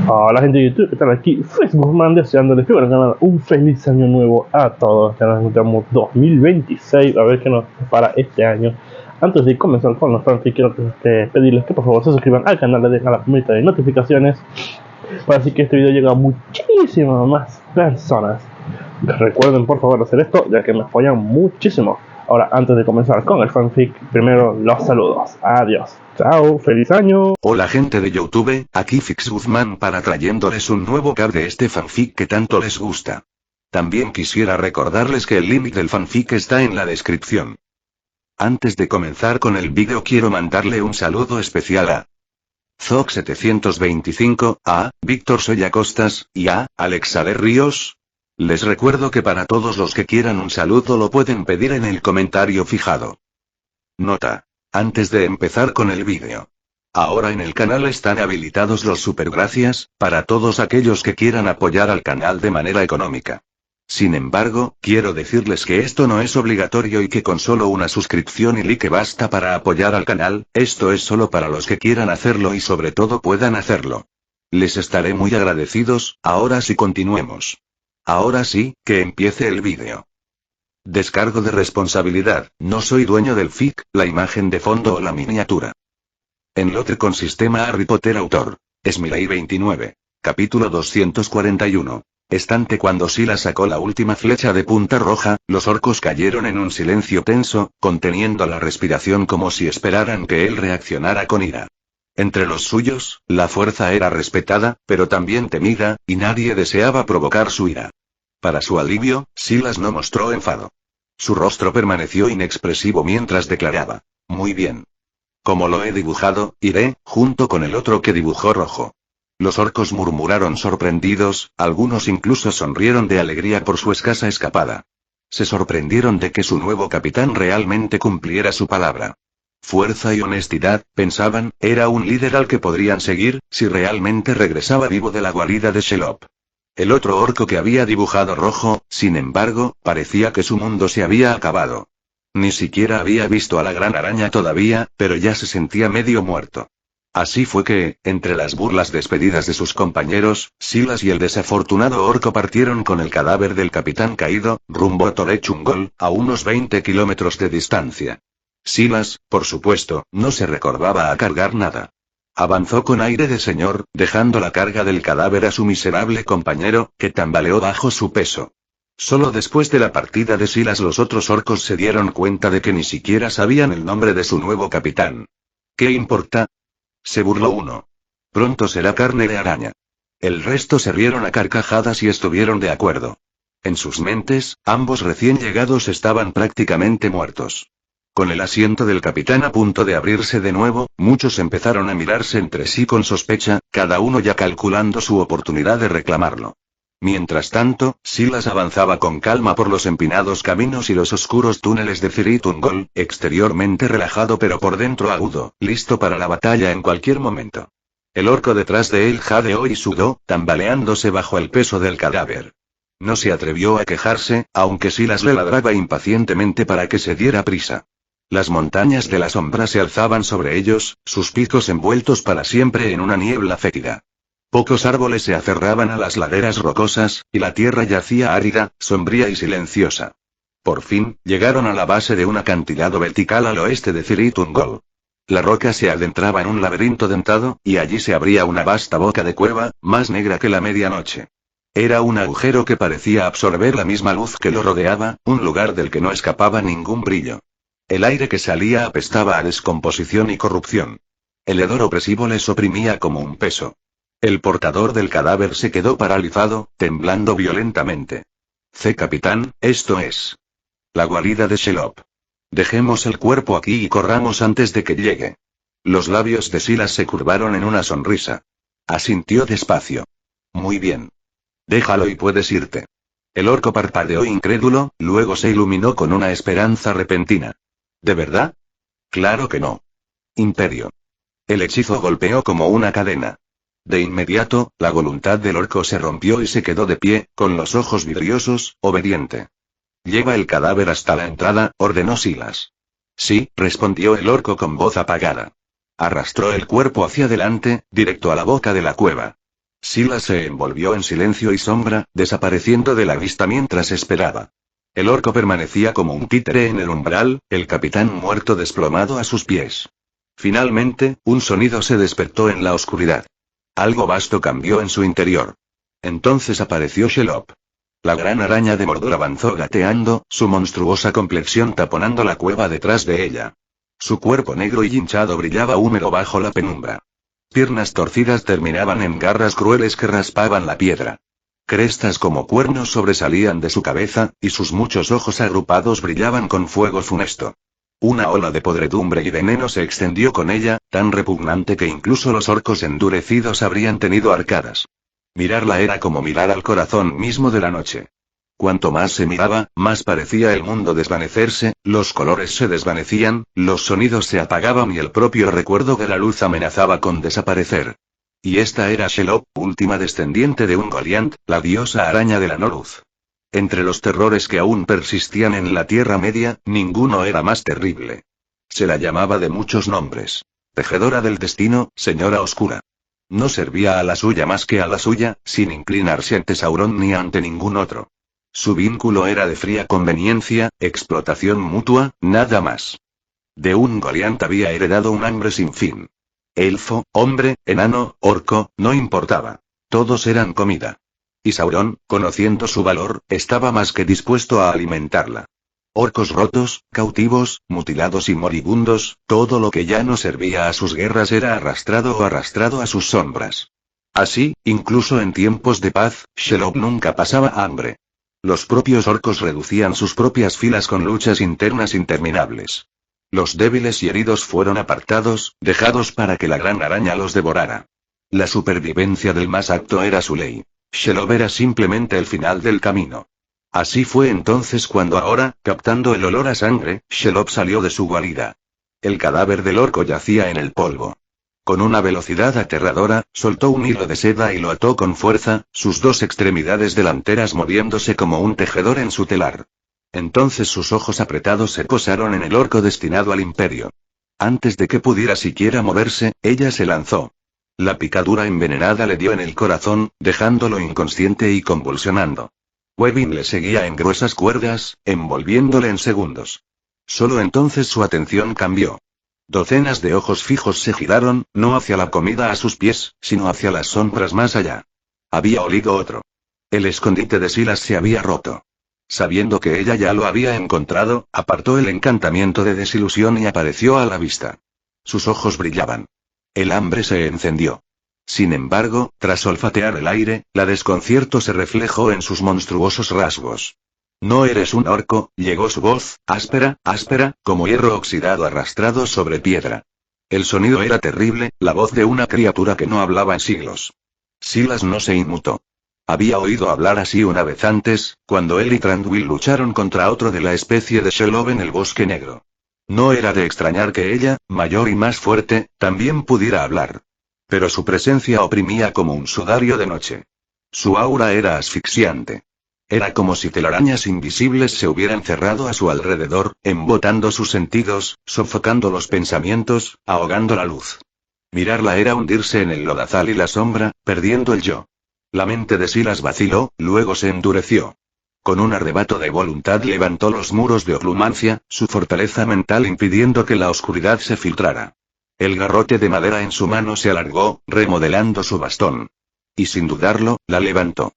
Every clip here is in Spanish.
Hola gente de YouTube, ¿qué tal? Aquí Facebook deseándoles que bueno, nada, un feliz año nuevo a todos. Ya nos encontramos 2026, a ver qué nos para este año. Antes de comenzar con los fanfics, quiero pedirles que por favor se suscriban al canal, le dejen a la campanita de notificaciones para así que este video llegue a muchísimas más personas. Recuerden por favor hacer esto, ya que me apoyan muchísimo. Ahora, antes de comenzar con el fanfic, primero los saludos. Adiós. Chao, feliz año. Hola gente de YouTube, aquí Fix Guzmán para trayéndoles un nuevo cap de este fanfic que tanto les gusta. También quisiera recordarles que el link del fanfic está en la descripción. Antes de comenzar con el vídeo quiero mandarle un saludo especial a Zoc725, a Víctor Soya Costas, y a Alexa de Ríos. Les recuerdo que para todos los que quieran un saludo lo pueden pedir en el comentario fijado. Nota. Antes de empezar con el vídeo. Ahora en el canal están habilitados los supergracias, para todos aquellos que quieran apoyar al canal de manera económica. Sin embargo, quiero decirles que esto no es obligatorio y que con solo una suscripción y like basta para apoyar al canal, esto es solo para los que quieran hacerlo y sobre todo puedan hacerlo. Les estaré muy agradecidos. Ahora sí continuemos. Ahora sí, que empiece el vídeo. Descargo de responsabilidad, no soy dueño del fic, la imagen de fondo o la miniatura. Enlote con sistema Harry Potter autor. Smiley 29. Capítulo 241. Estante cuando Silas sacó la última flecha de punta roja, los orcos cayeron en un silencio tenso, conteniendo la respiración como si esperaran que él reaccionara con ira. Entre los suyos, la fuerza era respetada, pero también temida, y nadie deseaba provocar su ira. Para su alivio, Silas no mostró enfado. Su rostro permaneció inexpresivo mientras declaraba: muy bien. Como lo he dibujado, iré, junto con el otro que dibujó rojo. Los orcos murmuraron sorprendidos, algunos incluso sonrieron de alegría por su escasa escapada. Se sorprendieron de que su nuevo capitán realmente cumpliera su palabra. Fuerza y honestidad, pensaban, era un líder al que podrían seguir, si realmente regresaba vivo de la guarida de Shelob. El otro orco que había dibujado rojo, sin embargo, parecía que su mundo se había acabado. Ni siquiera había visto a la gran araña todavía, pero ya se sentía medio muerto. Así fue que, entre las burlas despedidas de sus compañeros, Silas y el desafortunado orco partieron con el cadáver del capitán caído, rumbo a Torechungol, a unos 20 kilómetros de distancia. Silas, por supuesto, no se recordaba a cargar nada. Avanzó con aire de señor, dejando la carga del cadáver a su miserable compañero, que tambaleó bajo su peso. Solo después de la partida de Silas los otros orcos se dieron cuenta de que ni siquiera sabían el nombre de su nuevo capitán. ¿Qué importa?, se burló uno. Pronto será carne de araña. El resto se rieron a carcajadas y estuvieron de acuerdo. En sus mentes, ambos recién llegados estaban prácticamente muertos. Con el asiento del capitán a punto de abrirse de nuevo, muchos empezaron a mirarse entre sí con sospecha, cada uno ya calculando su oportunidad de reclamarlo. Mientras tanto, Silas avanzaba con calma por los empinados caminos y los oscuros túneles de Ciritungol, exteriormente relajado pero por dentro agudo, listo para la batalla en cualquier momento. El orco detrás de él jadeó y sudó, tambaleándose bajo el peso del cadáver. No se atrevió a quejarse, aunque Silas le ladraba impacientemente para que se diera prisa. Las montañas de la sombra se alzaban sobre ellos, sus picos envueltos para siempre en una niebla fétida. Pocos árboles se aferraban a las laderas rocosas, y la tierra yacía árida, sombría y silenciosa. Por fin, llegaron a la base de un acantilado vertical al oeste de Ciritungol. La roca se adentraba en un laberinto dentado, y allí se abría una vasta boca de cueva, más negra que la medianoche. Era un agujero que parecía absorber la misma luz que lo rodeaba, un lugar del que no escapaba ningún brillo. El aire que salía apestaba a descomposición y corrupción. El hedor opresivo les oprimía como un peso. El portador del cadáver se quedó paralizado, temblando violentamente. Capitán, esto es la guarida de Shelob. Dejemos el cuerpo aquí y corramos antes de que llegue. Los labios de Silas se curvaron en una sonrisa. Asintió despacio. Muy bien. Déjalo y puedes irte. El orco parpadeó incrédulo, luego se iluminó con una esperanza repentina. ¿De verdad? Claro que no. Imperio. El hechizo golpeó como una cadena. De inmediato, la voluntad del orco se rompió y se quedó de pie, con los ojos vidriosos, obediente. Lleva el cadáver hasta la entrada, ordenó Silas. Sí, respondió el orco con voz apagada. Arrastró el cuerpo hacia adelante, directo a la boca de la cueva. Silas se envolvió en silencio y sombra, desapareciendo de la vista mientras esperaba. El orco permanecía como un títere en el umbral, el capitán muerto desplomado a sus pies. Finalmente, un sonido se despertó en la oscuridad. Algo vasto cambió en su interior. Entonces apareció Shelob. La gran araña de Mordor avanzó gateando, su monstruosa complexión taponando la cueva detrás de ella. Su cuerpo negro y hinchado brillaba húmedo bajo la penumbra. Piernas torcidas terminaban en garras crueles que raspaban la piedra. Crestas como cuernos sobresalían de su cabeza, y sus muchos ojos agrupados brillaban con fuego funesto. Una ola de podredumbre y veneno se extendió con ella, tan repugnante que incluso los orcos endurecidos habrían tenido arcadas. Mirarla era como mirar al corazón mismo de la noche. Cuanto más se miraba, más parecía el mundo desvanecerse, los colores se desvanecían, los sonidos se apagaban y el propio recuerdo de la luz amenazaba con desaparecer. Y esta era Shelob, última descendiente de Ungoliant, la diosa araña de la no luz. Entre los terrores que aún persistían en la Tierra Media, ninguno era más terrible. Se la llamaba de muchos nombres. Tejedora del destino, señora oscura. No servía a la suya más que a la suya, sin inclinarse ante Sauron ni ante ningún otro. Su vínculo era de fría conveniencia, explotación mutua, nada más. De Ungoliant había heredado un hambre sin fin. Elfo, hombre, enano, orco, no importaba. Todos eran comida. Y Sauron, conociendo su valor, estaba más que dispuesto a alimentarla. Orcos rotos, cautivos, mutilados y moribundos, todo lo que ya no servía a sus guerras era arrastrado o arrastrado a sus sombras. Así, incluso en tiempos de paz, Shelob nunca pasaba hambre. Los propios orcos reducían sus propias filas con luchas internas interminables. Los débiles y heridos fueron apartados, dejados para que la gran araña los devorara. La supervivencia del más apto era su ley. Shelob era simplemente el final del camino. Así fue entonces cuando ahora, captando el olor a sangre, Shelob salió de su guarida. El cadáver del orco yacía en el polvo. Con una velocidad aterradora, soltó un hilo de seda y lo ató con fuerza, sus dos extremidades delanteras moviéndose como un tejedor en su telar. Entonces sus ojos apretados se posaron en el orco destinado al imperio. Antes de que pudiera siquiera moverse, ella se lanzó. La picadura envenenada le dio en el corazón, dejándolo inconsciente y convulsionando. Webin le seguía en gruesas cuerdas, envolviéndole en segundos. Solo entonces su atención cambió. Docenas de ojos fijos se giraron, no hacia la comida a sus pies, sino hacia las sombras más allá. Había olido otro. El escondite de Silas se había roto. Sabiendo que ella ya lo había encontrado, apartó el encantamiento de desilusión y apareció a la vista. Sus ojos brillaban. El hambre se encendió. Sin embargo, tras olfatear el aire, la desconcierto se reflejó en sus monstruosos rasgos. No eres un orco, llegó su voz, áspera, como hierro oxidado arrastrado sobre piedra. El sonido era terrible, la voz de una criatura que no hablaba en siglos. Silas no se inmutó. Había oído hablar así una vez antes, cuando él y Thranduil lucharon contra otro de la especie de Shelob en el Bosque Negro. No era de extrañar que ella, mayor y más fuerte, también pudiera hablar. Pero su presencia oprimía como un sudario de noche. Su aura era asfixiante. Era como si telarañas invisibles se hubieran cerrado a su alrededor, embotando sus sentidos, sofocando los pensamientos, ahogando la luz. Mirarla era hundirse en el lodazal y la sombra, perdiendo el yo. La mente de Silas vaciló, luego se endureció. Con un arrebato de voluntad levantó los muros de Oclumancia, su fortaleza mental impidiendo que la oscuridad se filtrara. El garrote de madera en su mano se alargó, remodelando su bastón. Y sin dudarlo, la levantó.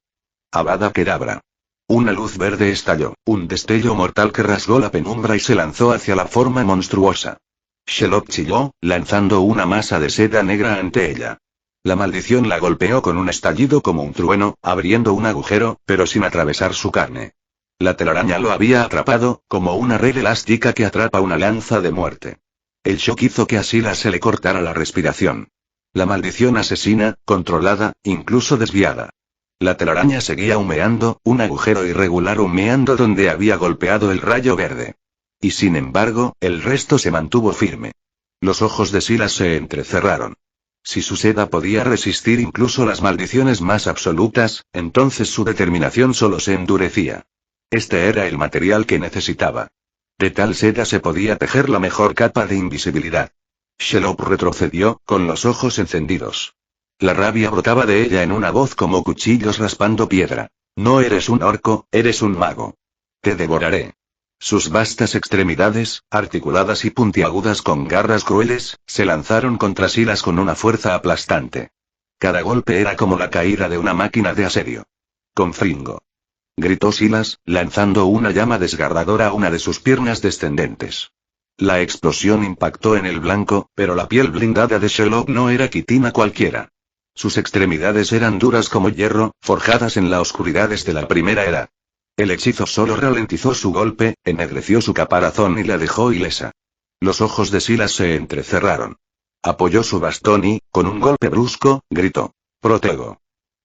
Avada Kedavra. Una luz verde estalló, un destello mortal que rasgó la penumbra y se lanzó hacia la forma monstruosa. Shelob chilló, lanzando una masa de seda negra ante ella. La maldición la golpeó con un estallido como un trueno, abriendo un agujero, pero sin atravesar su carne. La telaraña lo había atrapado, como una red elástica que atrapa una lanza de muerte. El shock hizo que a Silas se le cortara la respiración. La maldición asesina, controlada, incluso desviada. La telaraña seguía humeando, un agujero irregular humeando donde había golpeado el rayo verde. Y sin embargo, el resto se mantuvo firme. Los ojos de Silas se entrecerraron. Si su seda podía resistir incluso las maldiciones más absolutas, entonces su determinación solo se endurecía. Este era el material que necesitaba. De tal seda se podía tejer la mejor capa de invisibilidad. Shelob retrocedió, con los ojos encendidos. La rabia brotaba de ella en una voz como cuchillos raspando piedra. No eres un orco, eres un mago. Te devoraré. Sus vastas extremidades, articuladas y puntiagudas con garras crueles, se lanzaron contra Silas con una fuerza aplastante. Cada golpe era como la caída de una máquina de asedio. Confringo. Gritó Silas, lanzando una llama desgarradora a una de sus piernas descendentes. La explosión impactó en el blanco, pero la piel blindada de Shelob no era quitina cualquiera. Sus extremidades eran duras como hierro, forjadas en la oscuridad desde la primera edad. El hechizo solo ralentizó su golpe, ennegreció su caparazón y la dejó ilesa. Los ojos de Silas se entrecerraron. Apoyó su bastón y, con un golpe brusco, gritó: «Protego».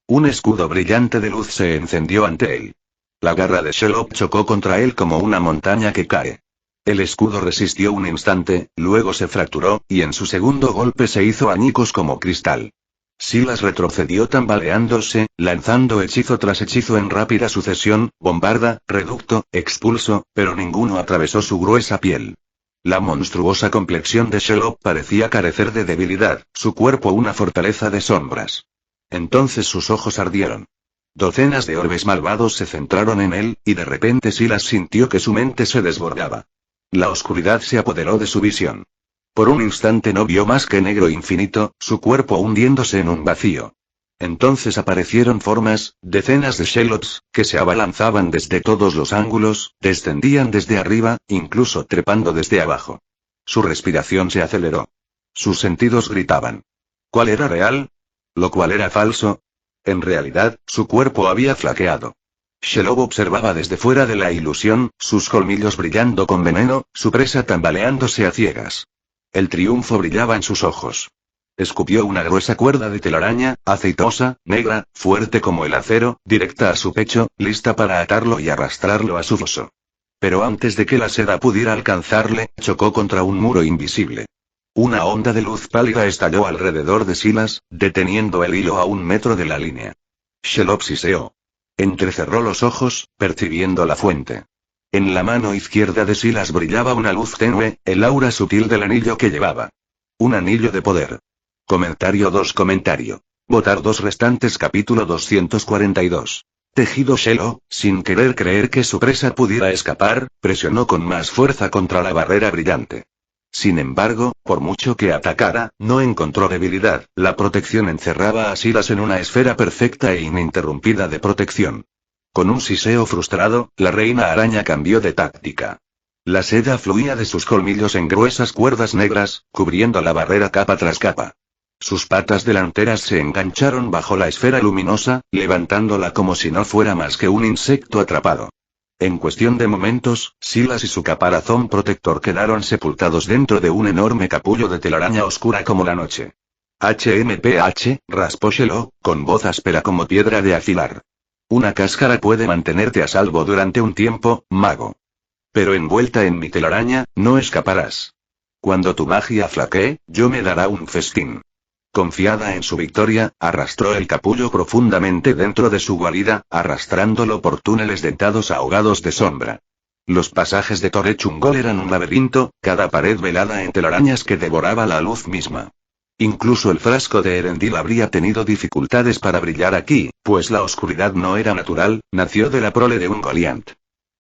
Un escudo brillante de luz se encendió ante él. La garra de Shelob chocó contra él como una montaña que cae. El escudo resistió un instante, luego se fracturó, y en su segundo golpe se hizo añicos como cristal. Silas retrocedió tambaleándose, lanzando hechizo tras hechizo en rápida sucesión, bombarda, reducto, expulso, pero ninguno atravesó su gruesa piel. La monstruosa complexión de Shelob parecía carecer de debilidad, su cuerpo una fortaleza de sombras. Entonces sus ojos ardieron. Docenas de orbes malvados se centraron en él, y de repente Silas sintió que su mente se desbordaba. La oscuridad se apoderó de su visión. Por un instante no vio más que negro infinito, su cuerpo hundiéndose en un vacío. Entonces aparecieron formas, decenas de Shelobs, que se abalanzaban desde todos los ángulos, descendían desde arriba, incluso trepando desde abajo. Su respiración se aceleró. Sus sentidos gritaban. ¿Cuál era real? ¿Lo cual era falso? En realidad, su cuerpo había flaqueado. Shelob observaba desde fuera de la ilusión, sus colmillos brillando con veneno, su presa tambaleándose a ciegas. El triunfo brillaba en sus ojos. Escupió una gruesa cuerda de telaraña, aceitosa, negra, fuerte como el acero, directa a su pecho, lista para atarlo y arrastrarlo a su foso. Pero antes de que la seda pudiera alcanzarle, chocó contra un muro invisible. Una onda de luz pálida estalló alrededor de Silas, deteniendo el hilo a 1 metro de la línea. Shelob siseó. Entrecerró los ojos, percibiendo la fuente. En la mano izquierda de Silas brillaba una luz tenue, el aura sutil del anillo que llevaba. Un anillo de poder. Comentario 2. Votar 2 restantes. Capítulo 242. Tejido Shelob, sin querer creer que su presa pudiera escapar, presionó con más fuerza contra la barrera brillante. Sin embargo, por mucho que atacara, no encontró debilidad, la protección encerraba a Silas en una esfera perfecta e ininterrumpida de protección. Con un siseo frustrado, la reina araña cambió de táctica. La seda fluía de sus colmillos en gruesas cuerdas negras, cubriendo la barrera capa tras capa. Sus patas delanteras se engancharon bajo la esfera luminosa, levantándola como si no fuera más que un insecto atrapado. En cuestión de momentos, Silas y su caparazón protector quedaron sepultados dentro de un enorme capullo de telaraña oscura como la noche. HMPH, raspó Shelob, con voz áspera como piedra de afilar. Una cáscara puede mantenerte a salvo durante un tiempo, mago. Pero envuelta en mi telaraña, no escaparás. Cuando tu magia flaquee, yo me dará un festín. Confiada en su victoria, arrastró el capullo profundamente dentro de su guarida, arrastrándolo por túneles dentados ahogados de sombra. Los pasajes de Torechungol eran un laberinto, cada pared velada en telarañas que devoraba la luz misma. Incluso el frasco de Erendil habría tenido dificultades para brillar aquí, pues la oscuridad no era natural, nació de la prole de un Goliant.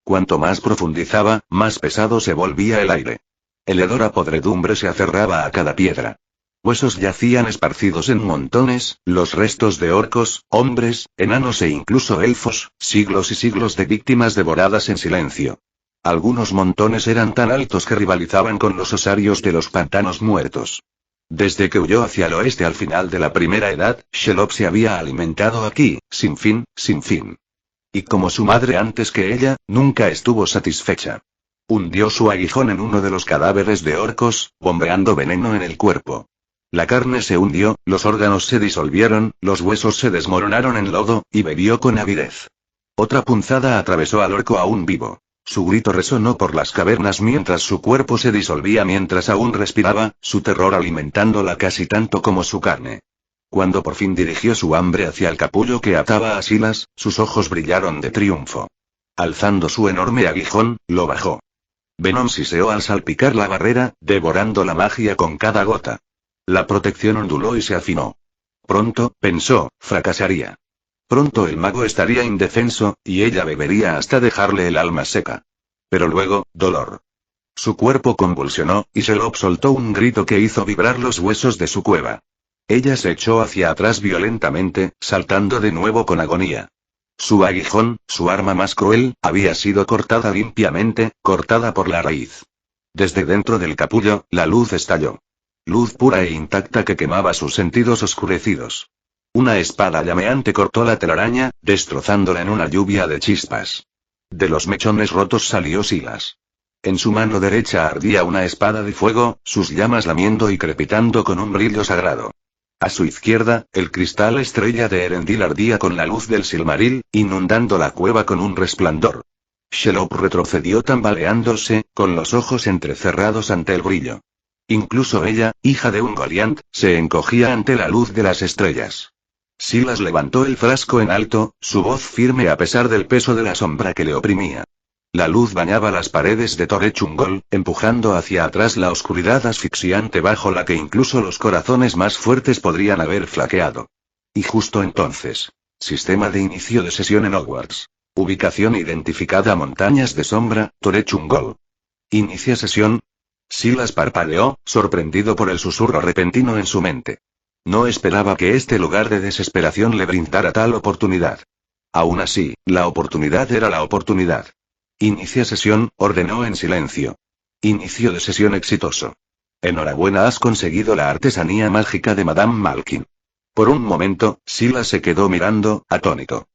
Cuanto más profundizaba, más pesado se volvía el aire. El hedor a podredumbre se aferraba a cada piedra. Huesos yacían esparcidos en montones, los restos de orcos, hombres, enanos e incluso elfos, siglos y siglos de víctimas devoradas en silencio. Algunos montones eran tan altos que rivalizaban con los osarios de los pantanos muertos. Desde que huyó hacia el oeste al final de la primera edad, Shelob se había alimentado aquí, sin fin, sin fin. Y como su madre antes que ella, nunca estuvo satisfecha. Hundió su aguijón en uno de los cadáveres de orcos, bombeando veneno en el cuerpo. La carne se hundió, los órganos se disolvieron, los huesos se desmoronaron en lodo, y bebió con avidez. Otra punzada atravesó al orco aún vivo. Su grito resonó por las cavernas mientras su cuerpo se disolvía mientras aún respiraba, su terror alimentándola casi tanto como su carne. Cuando por fin dirigió su hambre hacia el capullo que ataba a Silas, sus ojos brillaron de triunfo. Alzando su enorme aguijón, lo bajó. Venom siseó al salpicar la barrera, devorando la magia con cada gota. La protección onduló y se afinó. Pronto, pensó, fracasaría. Pronto el mago estaría indefenso, y ella bebería hasta dejarle el alma seca. Pero luego, dolor. Su cuerpo convulsionó, y Shelob soltó un grito que hizo vibrar los huesos de su cueva. Ella se echó hacia atrás violentamente, saltando de nuevo con agonía. Su aguijón, su arma más cruel, había sido cortada limpiamente, cortada por la raíz. Desde dentro del capullo, la luz estalló. Luz pura e intacta que quemaba sus sentidos oscurecidos. Una espada llameante cortó la telaraña, destrozándola en una lluvia de chispas. De los mechones rotos salió Silas. En su mano derecha ardía una espada de fuego, sus llamas lamiendo y crepitando con un brillo sagrado. A su izquierda, el cristal estrella de Erendil ardía con la luz del Silmaril, inundando la cueva con un resplandor. Shelob retrocedió tambaleándose, con los ojos entrecerrados ante el brillo. Incluso ella, hija de un Goliant, se encogía ante la luz de las estrellas. Silas levantó el frasco en alto, su voz firme a pesar del peso de la sombra que le oprimía. La luz bañaba las paredes de Torechungol, empujando hacia atrás la oscuridad asfixiante bajo la que incluso los corazones más fuertes podrían haber flaqueado. Y justo entonces. Sistema de inicio de sesión en Hogwarts. Ubicación identificada: Montañas de Sombra, Torechungol. Inicia sesión. Silas parpadeó, sorprendido por el susurro repentino en su mente. No esperaba que este lugar de desesperación le brindara tal oportunidad. Aún así, la oportunidad era la oportunidad. Inicia sesión, ordenó en silencio. Inicio de sesión exitoso. Enhorabuena, has conseguido la artesanía mágica de Madame Malkin. Por un momento, Silas se quedó mirando, atónito.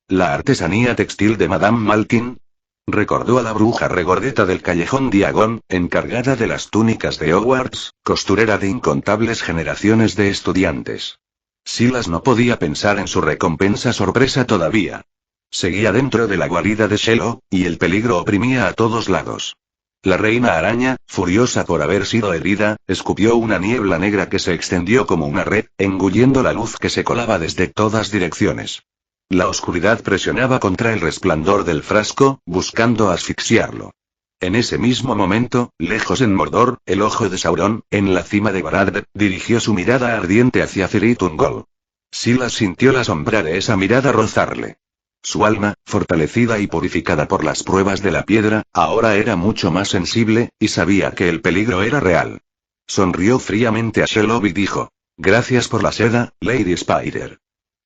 ¿La artesanía textil de Madame Malkin? Recordó a la bruja regordeta del callejón Diagon, encargada de las túnicas de Hogwarts, costurera de incontables generaciones de estudiantes. Silas no podía pensar en su recompensa sorpresa todavía. Seguía dentro de la guarida de Shelob, y el peligro oprimía a todos lados. La reina araña, furiosa por haber sido herida, escupió una niebla negra que se extendió como una red, engullendo la luz que se colaba desde todas direcciones. La oscuridad presionaba contra el resplandor del frasco, buscando asfixiarlo. En ese mismo momento, lejos en Mordor, el ojo de Sauron, en la cima de Barad, dirigió su mirada ardiente hacia Cirith Ungol. Silas sintió la sombra de esa mirada rozarle. Su alma, fortalecida y purificada por las pruebas de la piedra, ahora era mucho más sensible, y sabía que el peligro era real. Sonrió fríamente a Shelob y dijo: «Gracias por la seda, Lady Spider.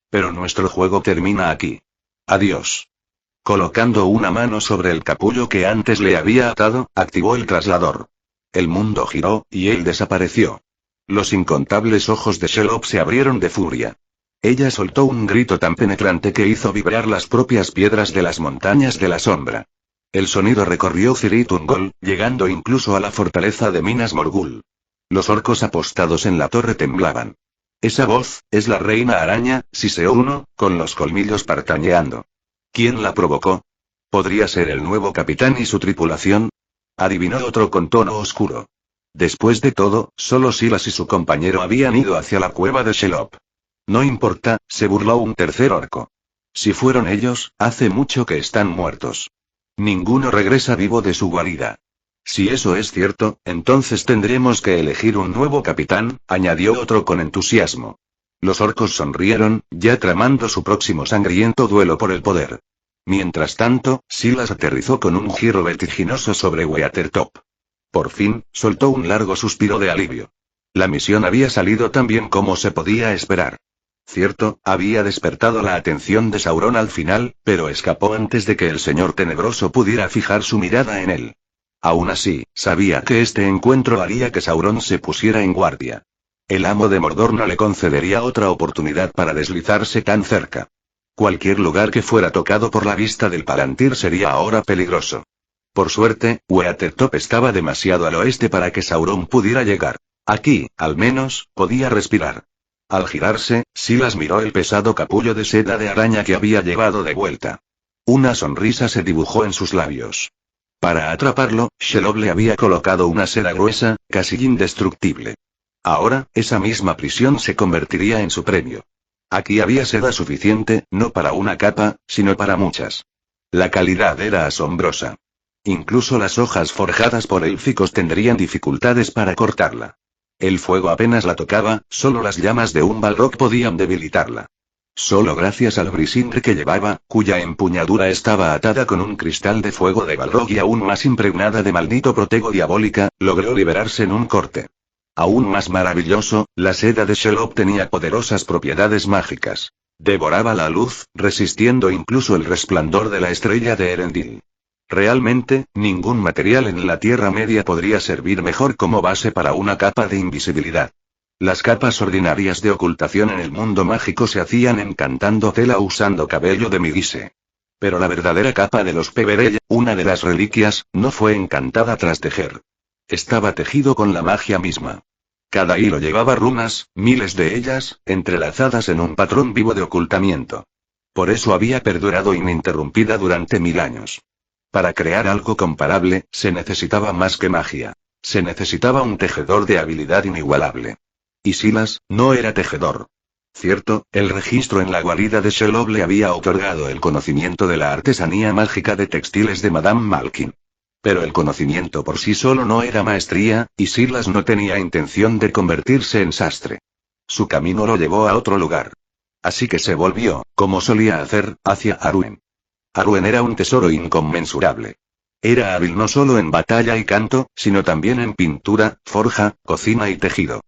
Pero nuestro juego termina aquí. Adiós». Colocando una mano sobre el capullo que antes le había atado, activó el traslador. El mundo giró, y él desapareció. Los incontables ojos de Shelob se abrieron de furia. Ella soltó un grito tan penetrante que hizo vibrar las propias piedras de las montañas de la sombra. El sonido recorrió Cirith Ungol, llegando incluso a la fortaleza de Minas Morgul. Los orcos apostados en la torre temblaban. Esa voz, es la reina araña, siseó uno, con los colmillos partañeando. ¿Quién la provocó? ¿Podría ser el nuevo capitán y su tripulación? Adivinó otro con tono oscuro. Después de todo, solo Silas y su compañero habían ido hacia la cueva de Shelob. No importa, se burló un tercer orco. Si fueron ellos, hace mucho que están muertos. Ninguno regresa vivo de su guarida. Si eso es cierto, entonces tendremos que elegir un nuevo capitán, añadió otro con entusiasmo. Los orcos sonrieron, ya tramando su próximo sangriento duelo por el poder. Mientras tanto, Silas aterrizó con un giro vertiginoso sobre Weathertop. Por fin, soltó un largo suspiro de alivio. La misión había salido tan bien como se podía esperar. Cierto, había despertado la atención de Sauron al final, pero escapó antes de que el Señor Tenebroso pudiera fijar su mirada en él. Aún así, sabía que este encuentro haría que Sauron se pusiera en guardia. El amo de Mordor no le concedería otra oportunidad para deslizarse tan cerca. Cualquier lugar que fuera tocado por la vista del Palantir sería ahora peligroso. Por suerte, Weathertop estaba demasiado al oeste para que Sauron pudiera llegar. Aquí, al menos, podía respirar. Al girarse, Silas miró el pesado capullo de seda de araña que había llevado de vuelta. Una sonrisa se dibujó en sus labios. Para atraparlo, Shelob le había colocado una seda gruesa, casi indestructible. Ahora, esa misma prisión se convertiría en su premio. Aquí había seda suficiente, no para una capa, sino para muchas. La calidad era asombrosa. Incluso las hojas forjadas por élficos tendrían dificultades para cortarla. El fuego apenas la tocaba, solo las llamas de un balrog podían debilitarla. Solo gracias al brisingre que llevaba, cuya empuñadura estaba atada con un cristal de fuego de balrog y aún más impregnada de maldito protego diabólica, logró liberarse en un corte. Aún más maravilloso, la seda de Shelob tenía poderosas propiedades mágicas. Devoraba la luz, resistiendo incluso el resplandor de la estrella de Erendil. Realmente, ningún material en la Tierra Media podría servir mejor como base para una capa de invisibilidad. Las capas ordinarias de ocultación en el mundo mágico se hacían encantando tela usando cabello de Midise. Pero la verdadera capa de los Peverell, una de las reliquias, no fue encantada tras tejer. Estaba tejido con la magia misma. Cada hilo llevaba runas, miles de ellas, entrelazadas en un patrón vivo de ocultamiento. Por eso había perdurado ininterrumpida durante 1000 años. Para crear algo comparable, se necesitaba más que magia. Se necesitaba un tejedor de habilidad inigualable. Y Silas, no era tejedor. Cierto, el registro en la guarida de Shelob le había otorgado el conocimiento de la artesanía mágica de textiles de Madame Malkin. Pero el conocimiento por sí solo no era maestría, y Silas no tenía intención de convertirse en sastre. Su camino lo llevó a otro lugar. Así que se volvió, como solía hacer, hacia Arwen. Arwen era un tesoro inconmensurable. Era hábil no solo en batalla y canto, sino también en pintura, forja, cocina y tejido.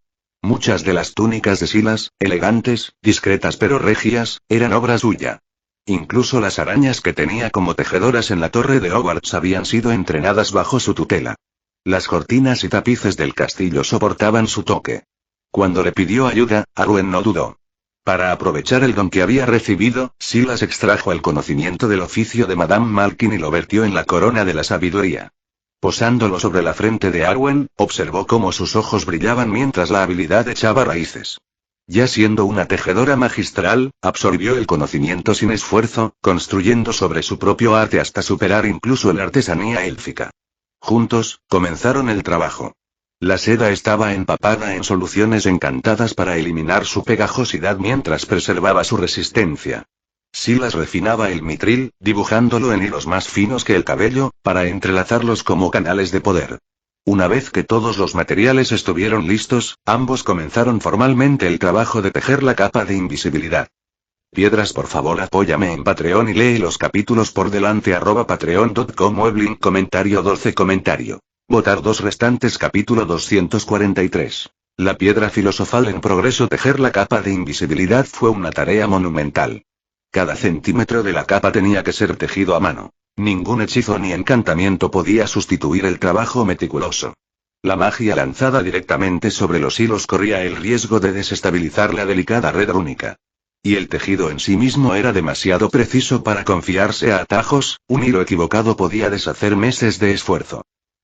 Muchas de las túnicas de Silas, elegantes, discretas pero regias, eran obra suya. Incluso las arañas que tenía como tejedoras en la torre de Hogwarts habían sido entrenadas bajo su tutela. Las cortinas y tapices del castillo soportaban su toque. Cuando le pidió ayuda, Arwen no dudó. Para aprovechar el don que había recibido, Silas extrajo el conocimiento del oficio de Madame Malkin y lo vertió en la corona de la sabiduría. Posándolo sobre la frente de Arwen, observó cómo sus ojos brillaban mientras la habilidad echaba raíces. Ya siendo una tejedora magistral, absorbió el conocimiento sin esfuerzo, construyendo sobre su propio arte hasta superar incluso la artesanía élfica. Juntos, comenzaron el trabajo. La seda estaba empapada en soluciones encantadas para eliminar su pegajosidad mientras preservaba su resistencia. Silas refinaba el mitril, dibujándolo en hilos más finos que el cabello, para entrelazarlos como canales de poder. Una vez que todos los materiales estuvieron listos, ambos comenzaron formalmente el trabajo de tejer la capa de invisibilidad. Piedras, por favor, apóyame en Patreon y lee los capítulos por delante @patreon.com Weblink comentario 12 comentario. Votar 2 restantes capítulo 243. La piedra filosofal en progreso. Tejer la capa de invisibilidad fue una tarea monumental. Cada centímetro de la capa tenía que ser tejido a mano. Ningún hechizo ni encantamiento podía sustituir el trabajo meticuloso. La magia lanzada directamente sobre los hilos corría el riesgo de desestabilizar la delicada red rúnica. Y el tejido en sí mismo era demasiado preciso para confiarse a atajos, un hilo equivocado podía deshacer meses de esfuerzo.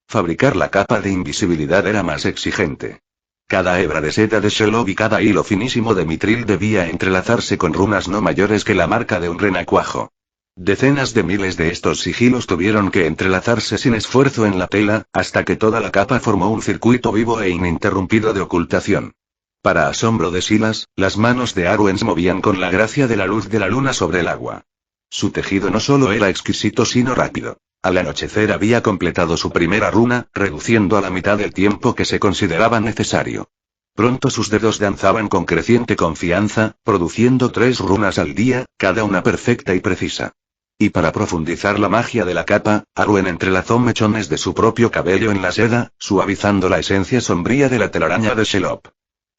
Fabricar la capa de invisibilidad era más exigente. Cada hebra de seda de Shelob y cada hilo finísimo de mitril debía entrelazarse con runas no mayores que la marca de un renacuajo. Decenas de miles de estos sigilos tuvieron que entrelazarse sin esfuerzo en la tela, hasta que toda la capa formó un circuito vivo e ininterrumpido de ocultación. Para asombro de Silas, las manos de Arwen se movían con la gracia de la luz de la luna sobre el agua. Su tejido no solo era exquisito sino rápido. Al anochecer había completado su primera runa, reduciendo a la mitad el tiempo que se consideraba necesario. Pronto sus dedos danzaban con creciente confianza, produciendo 3 runas al día, cada una perfecta y precisa. Y para profundizar la magia de la capa, Arwen entrelazó mechones de su propio cabello en la seda, suavizando la esencia sombría de la telaraña de Shelob.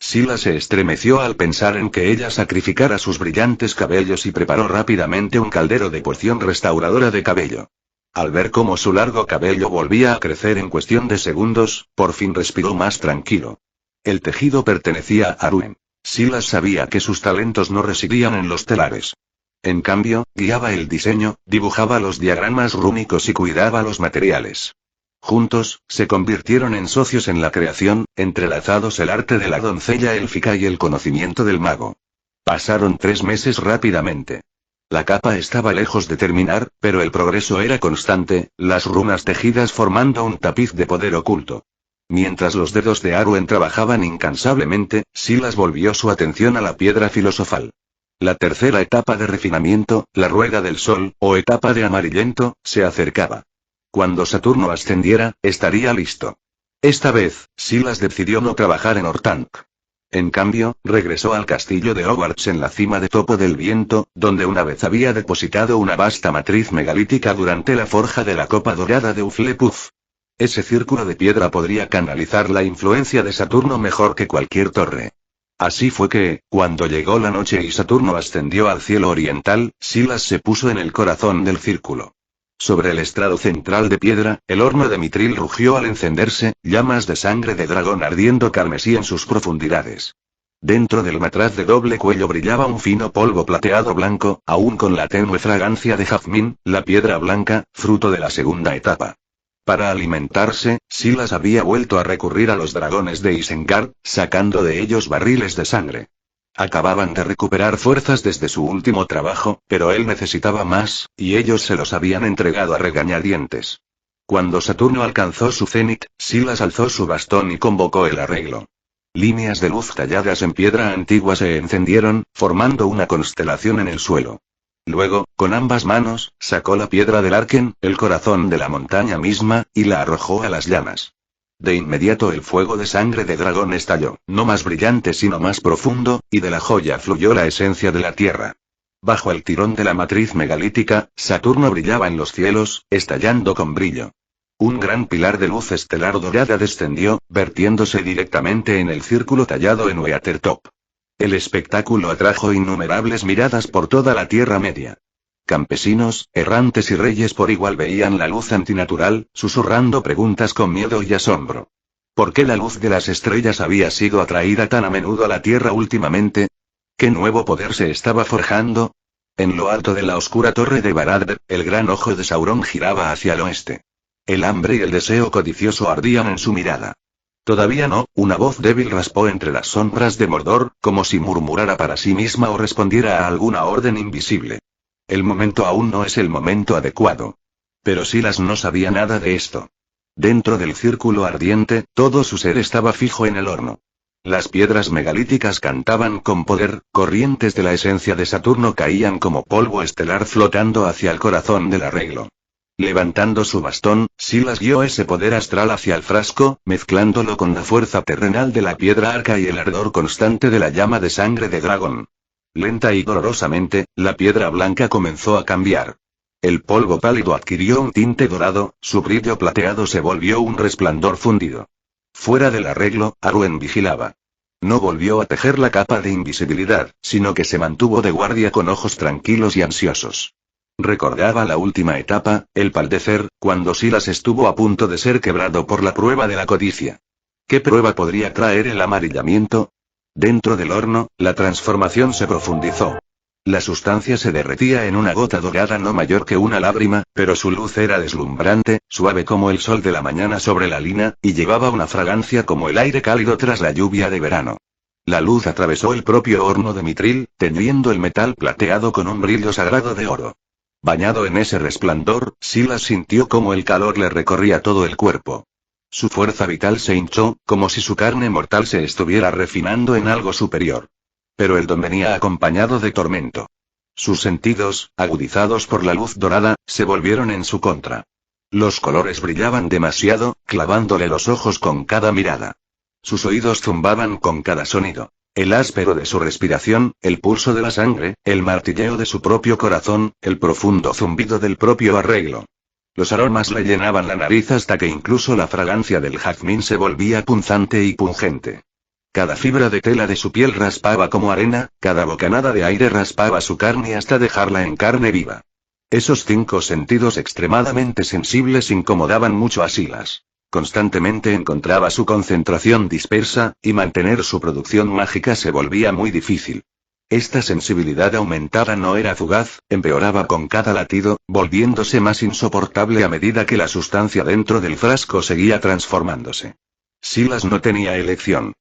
Silas se estremeció al pensar en que ella sacrificara sus brillantes cabellos y preparó rápidamente un caldero de poción restauradora de cabello. Al ver cómo su largo cabello volvía a crecer en cuestión de segundos, por fin respiró más tranquilo. El tejido pertenecía a Arwen. Silas sabía que sus talentos no residían en los telares. En cambio, guiaba el diseño, dibujaba los diagramas rúnicos y cuidaba los materiales. Juntos, se convirtieron en socios en la creación, entrelazados el arte de la doncella élfica y el conocimiento del mago. Pasaron 3 meses rápidamente. La capa estaba lejos de terminar, pero el progreso era constante, las runas tejidas formando un tapiz de poder oculto. Mientras los dedos de Arwen trabajaban incansablemente, Silas volvió su atención a la piedra filosofal. La tercera etapa de refinamiento, la rueda del sol, o etapa de amarillento, se acercaba. Cuando Saturno ascendiera, estaría listo. Esta vez, Silas decidió no trabajar en Ortank. En cambio, regresó al castillo de Hogwarts en la cima de Topo del Viento, donde una vez había depositado una vasta matriz megalítica durante la forja de la Copa Dorada de Hufflepuff. Ese círculo de piedra podría canalizar la influencia de Saturno mejor que cualquier torre. Así fue que, cuando llegó la noche y Saturno ascendió al cielo oriental, Silas se puso en el corazón del círculo. Sobre el estrado central de piedra, el horno de mitril rugió al encenderse, llamas de sangre de dragón ardiendo carmesí en sus profundidades. Dentro del matraz de doble cuello brillaba un fino polvo plateado blanco, aún con la tenue fragancia de jazmín, la piedra blanca, fruto de la segunda etapa. Para alimentarse, Silas había vuelto a recurrir a los dragones de Isengard, sacando de ellos barriles de sangre. Acababan de recuperar fuerzas desde su último trabajo, pero él necesitaba más, y ellos se los habían entregado a regañadientes. Cuando Saturno alcanzó su cenit, Silas alzó su bastón y convocó el arreglo. Líneas de luz talladas en piedra antigua se encendieron, formando una constelación en el suelo. Luego, con ambas manos, sacó la piedra del Arken, el corazón de la montaña misma, y la arrojó a las llamas. De inmediato el fuego de sangre de dragón estalló, no más brillante sino más profundo, y de la joya fluyó la esencia de la tierra. Bajo el tirón de la matriz megalítica, Saturno brillaba en los cielos, estallando con brillo. Un gran pilar de luz estelar dorada descendió, vertiéndose directamente en el círculo tallado en Weathertop. El espectáculo atrajo innumerables miradas por toda la Tierra Media. Campesinos, errantes y reyes por igual veían la luz antinatural, susurrando preguntas con miedo y asombro. ¿Por qué la luz de las estrellas había sido atraída tan a menudo a la Tierra últimamente? ¿Qué nuevo poder se estaba forjando? En lo alto de la oscura torre de Barad, el gran ojo de Sauron giraba hacia el oeste. El hambre y el deseo codicioso ardían en su mirada. Todavía no, una voz débil raspó entre las sombras de Mordor, como si murmurara para sí misma o respondiera a alguna orden invisible. El momento aún no es el momento adecuado. Pero Silas no sabía nada de esto. Dentro del círculo ardiente, todo su ser estaba fijo en el horno. Las piedras megalíticas cantaban con poder, corrientes de la esencia de Saturno caían como polvo estelar flotando hacia el corazón del arreglo. Levantando su bastón, Silas guió ese poder astral hacia el frasco, mezclándolo con la fuerza terrenal de la piedra arca y el ardor constante de la llama de sangre de dragón. Lenta y dolorosamente, la piedra blanca comenzó a cambiar. El polvo pálido adquirió un tinte dorado, su brillo plateado se volvió un resplandor fundido. Fuera del arreglo, Arwen vigilaba. No volvió a tejer la capa de invisibilidad, sino que se mantuvo de guardia con ojos tranquilos y ansiosos. Recordaba la última etapa, el paldecer, cuando Silas estuvo a punto de ser quebrado por la prueba de la codicia. ¿Qué prueba podría traer el amarillamiento? Dentro del horno, la transformación se profundizó. La sustancia se derretía en una gota dorada no mayor que una lágrima, pero su luz era deslumbrante, suave como el sol de la mañana sobre la lina, y llevaba una fragancia como el aire cálido tras la lluvia de verano. La luz atravesó el propio horno de mitril, teñiendo el metal plateado con un brillo sagrado de oro. Bañado en ese resplandor, Silas sintió como el calor le recorría todo el cuerpo. Su fuerza vital se hinchó, como si su carne mortal se estuviera refinando en algo superior. Pero el don venía acompañado de tormento. Sus sentidos, agudizados por la luz dorada, se volvieron en su contra. Los colores brillaban demasiado, clavándole los ojos con cada mirada. Sus oídos zumbaban con cada sonido. El áspero de su respiración, el pulso de la sangre, el martilleo de su propio corazón, el profundo zumbido del propio arreglo. Los aromas le llenaban la nariz hasta que incluso la fragancia del jazmín se volvía punzante y pungente. Cada fibra de tela de su piel raspaba como arena, cada bocanada de aire raspaba su carne hasta dejarla en carne viva. Esos 5 sentidos extremadamente sensibles incomodaban mucho a Silas. Constantemente encontraba su concentración dispersa, y mantener su producción mágica se volvía muy difícil. Esta sensibilidad aumentada no era fugaz, empeoraba con cada latido, volviéndose más insoportable a medida que la sustancia dentro del frasco seguía transformándose. Silas no tenía elección.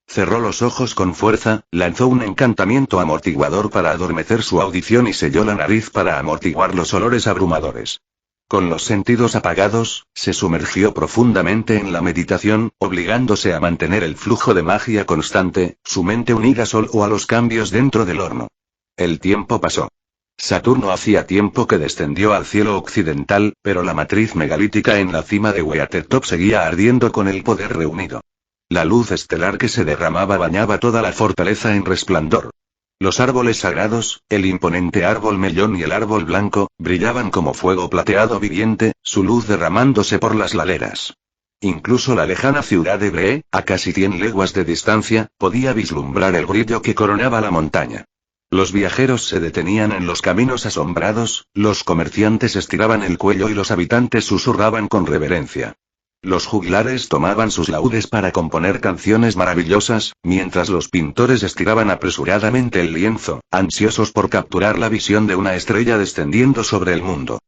Cerró los ojos con fuerza, lanzó un encantamiento amortiguador para adormecer su audición y selló la nariz para amortiguar los olores abrumadores. Con los sentidos apagados, se sumergió profundamente en la meditación, obligándose a mantener el flujo de magia constante, su mente unida solo a los cambios dentro del horno. El tiempo pasó. Saturno hacía tiempo que descendió al cielo occidental, pero la matriz megalítica en la cima de Weatetop seguía ardiendo con el poder reunido. La luz estelar que se derramaba bañaba toda la fortaleza en resplandor. Los árboles sagrados, el imponente árbol mellón y el árbol blanco, brillaban como fuego plateado viviente, su luz derramándose por las laderas. Incluso la lejana ciudad de Bree, a casi 100 leguas de distancia, podía vislumbrar el brillo que coronaba la montaña. Los viajeros se detenían en los caminos asombrados, los comerciantes estiraban el cuello y los habitantes susurraban con reverencia. Los juglares tomaban sus laúdes para componer canciones maravillosas, mientras los pintores estiraban apresuradamente el lienzo, ansiosos por capturar la visión de una estrella descendiendo sobre el mundo.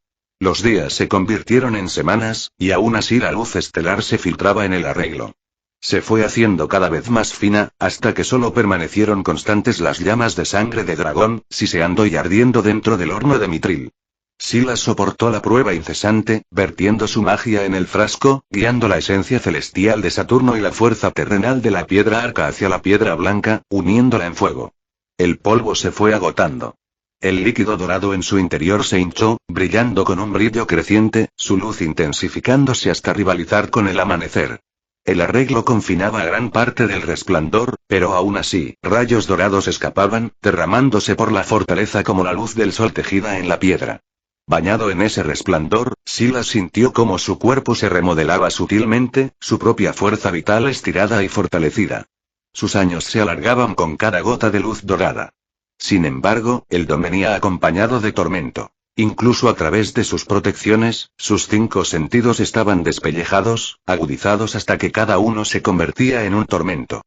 Los días se convirtieron en semanas, y aún así la luz estelar se filtraba en el arreglo. Se fue haciendo cada vez más fina, hasta que solo permanecieron constantes las llamas de sangre de dragón, siseando y ardiendo dentro del horno de mitril. Silas soportó la prueba incesante, vertiendo su magia en el frasco, guiando la esencia celestial de Saturno y la fuerza terrenal de la piedra arca hacia la piedra blanca, uniéndola en fuego. El polvo se fue agotando. El líquido dorado en su interior se hinchó, brillando con un brillo creciente, su luz intensificándose hasta rivalizar con el amanecer. El arreglo confinaba gran parte del resplandor, pero aún así, rayos dorados escapaban, derramándose por la fortaleza como la luz del sol tejida en la piedra. Bañado en ese resplandor, Silas sintió cómo su cuerpo se remodelaba sutilmente, su propia fuerza vital estirada y fortalecida. Sus años se alargaban con cada gota de luz dorada. Sin embargo, el don venía acompañado de tormento. Incluso a través de sus protecciones, sus 5 sentidos estaban despellejados, agudizados hasta que cada uno se convertía en un tormento.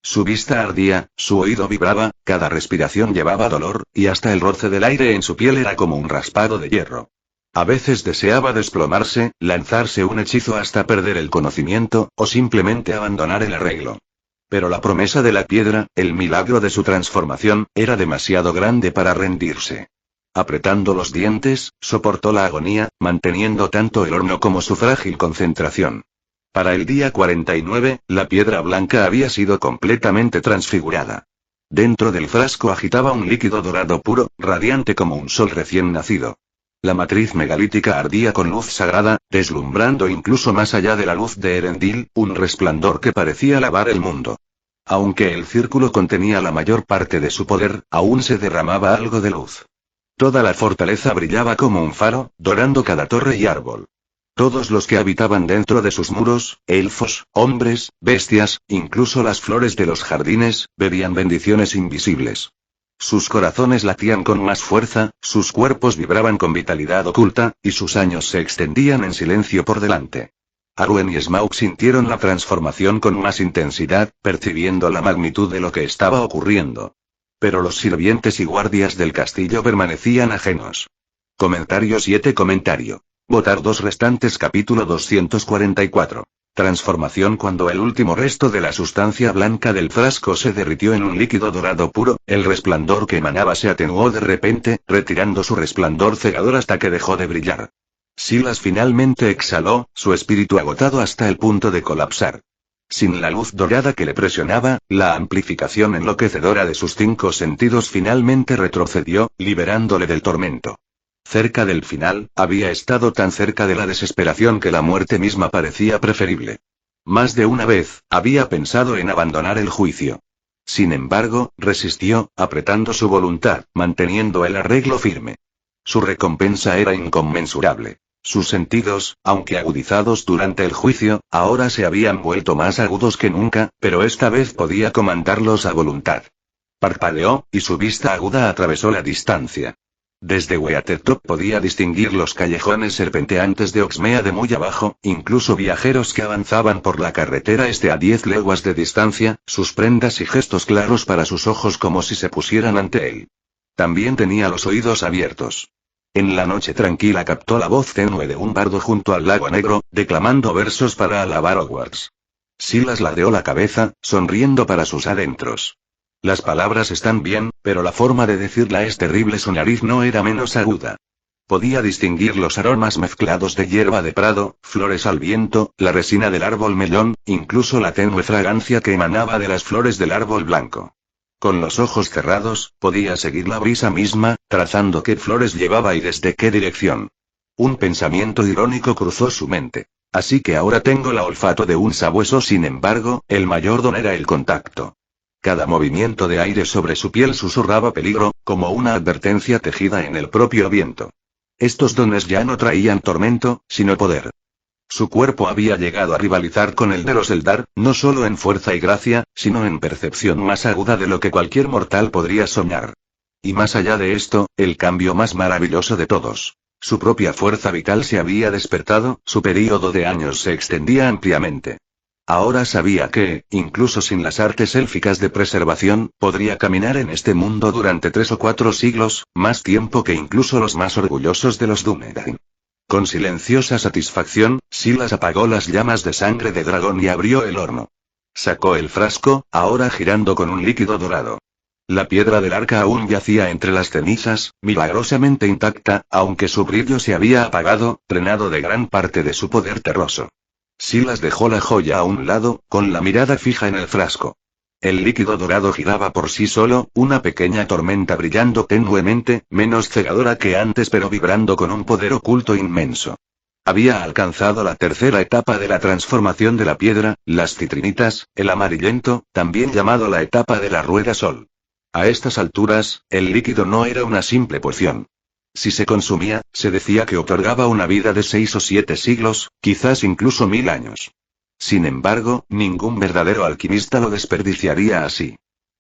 Su vista ardía, su oído vibraba, cada respiración llevaba dolor, y hasta el roce del aire en su piel era como un raspado de hierro. A veces deseaba desplomarse, lanzarse un hechizo hasta perder el conocimiento, o simplemente abandonar el arreglo. Pero la promesa de la piedra, el milagro de su transformación, era demasiado grande para rendirse. Apretando los dientes, soportó la agonía, manteniendo tanto el horno como su frágil concentración. Para el día 49, la piedra blanca había sido completamente transfigurada. Dentro del frasco agitaba un líquido dorado puro, radiante como un sol recién nacido. La matriz megalítica ardía con luz sagrada, deslumbrando incluso más allá de la luz de Erendil, un resplandor que parecía lavar el mundo. Aunque el círculo contenía la mayor parte de su poder, aún se derramaba algo de luz. Toda la fortaleza brillaba como un faro, dorando cada torre y árbol. Todos los que habitaban dentro de sus muros, elfos, hombres, bestias, incluso las flores de los jardines, bebían bendiciones invisibles. Sus corazones latían con más fuerza, sus cuerpos vibraban con vitalidad oculta, y sus años se extendían en silencio por delante. Arwen y Smaug sintieron la transformación con más intensidad, percibiendo la magnitud de lo que estaba ocurriendo. Pero los sirvientes y guardias del castillo permanecían ajenos. Comentario 7. Votar 2 restantes. Capítulo 244. Transformación. Cuando el último resto de la sustancia blanca del frasco se derritió en un líquido dorado puro, el resplandor que emanaba se atenuó de repente, retirando su resplandor cegador hasta que dejó de brillar. Silas finalmente exhaló, su espíritu agotado hasta el punto de colapsar. Sin la luz dorada que le presionaba, la amplificación enloquecedora de sus 5 sentidos finalmente retrocedió, liberándole del tormento. Cerca del final, había estado tan cerca de la desesperación que la muerte misma parecía preferible. Más de una vez, había pensado en abandonar el juicio. Sin embargo, resistió, apretando su voluntad, manteniendo el arreglo firme. Su recompensa era inconmensurable. Sus sentidos, aunque agudizados durante el juicio, ahora se habían vuelto más agudos que nunca, pero esta vez podía comandarlos a voluntad. Parpadeó, y su vista aguda atravesó la distancia. Desde Weatetop podía distinguir los callejones serpenteantes de Oxmea de muy abajo, incluso viajeros que avanzaban por la carretera este a 10 leguas de distancia, sus prendas y gestos claros para sus ojos como si se pusieran ante él. También tenía los oídos abiertos. En la noche tranquila captó la voz tenue de un bardo junto al lago negro, declamando versos para alabar Hogwarts. Silas ladeó la cabeza, sonriendo para sus adentros. Las palabras están bien, pero la forma de decirla es terrible. Su nariz no era menos aguda. Podía distinguir los aromas mezclados de hierba de prado, flores al viento, la resina del árbol mellón, incluso la tenue fragancia que emanaba de las flores del árbol blanco. Con los ojos cerrados, podía seguir la brisa misma, trazando qué flores llevaba y desde qué dirección. Un pensamiento irónico cruzó su mente. Así que ahora tengo el olfato de un sabueso. Sin embargo, el mayor don era el contacto. Cada movimiento de aire sobre su piel susurraba peligro, como una advertencia tejida en el propio viento. Estos dones ya no traían tormento, sino poder. Su cuerpo había llegado a rivalizar con el de los Eldar, no solo en fuerza y gracia, sino en percepción más aguda de lo que cualquier mortal podría soñar. Y más allá de esto, el cambio más maravilloso de todos. Su propia fuerza vital se había despertado, su período de años se extendía ampliamente. Ahora sabía que, incluso sin las artes élficas de preservación, podría caminar en este mundo durante 3 o 4 siglos, más tiempo que incluso los más orgullosos de los Dúnedain. Con silenciosa satisfacción, Silas apagó las llamas de sangre de dragón y abrió el horno. Sacó el frasco, ahora girando con un líquido dorado. La piedra del arca aún yacía entre las cenizas, milagrosamente intacta, aunque su brillo se había apagado, drenado de gran parte de su poder terroso. Silas dejó la joya a un lado, con la mirada fija en el frasco. El líquido dorado giraba por sí solo, una pequeña tormenta brillando tenuemente, menos cegadora que antes pero vibrando con un poder oculto inmenso. Había alcanzado la tercera etapa de la transformación de la piedra, las citrinitas, el amarillento, también llamado la etapa de la rueda sol. A estas alturas, el líquido no era una simple poción. Si se consumía, se decía que otorgaba una vida de 6 o 7 siglos, quizás incluso 1000 años. Sin embargo, ningún verdadero alquimista lo desperdiciaría así.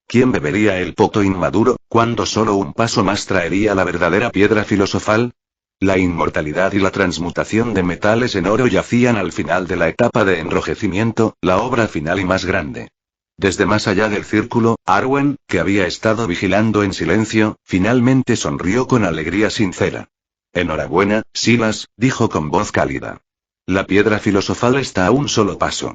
¿Quién bebería el poto inmaduro, cuando solo un paso más traería la verdadera piedra filosofal? La inmortalidad y la transmutación de metales en oro yacían al final de la etapa de enrojecimiento, la obra final y más grande. Desde más allá del círculo, Arwen, que había estado vigilando en silencio, finalmente sonrió con alegría sincera. Enhorabuena, Silas, dijo con voz cálida. La piedra filosofal está a un solo paso.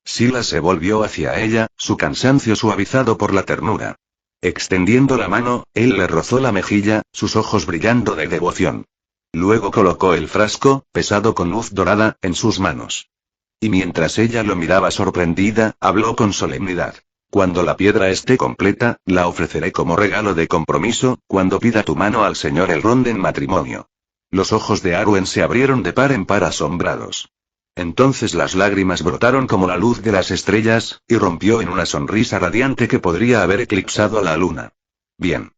Silas se volvió hacia ella, su cansancio suavizado por la ternura. Extendiendo la mano, él le rozó la mejilla, sus ojos brillando de devoción. Luego colocó el frasco, pesado con luz dorada, en sus manos. Y mientras ella lo miraba sorprendida, habló con solemnidad. Cuando la piedra esté completa, la ofreceré como regalo de compromiso, cuando pida tu mano al señor Elrond en matrimonio. Los ojos de Arwen se abrieron de par en par asombrados. Entonces las lágrimas brotaron como la luz de las estrellas, y rompió en una sonrisa radiante que podría haber eclipsado a la luna. Bien.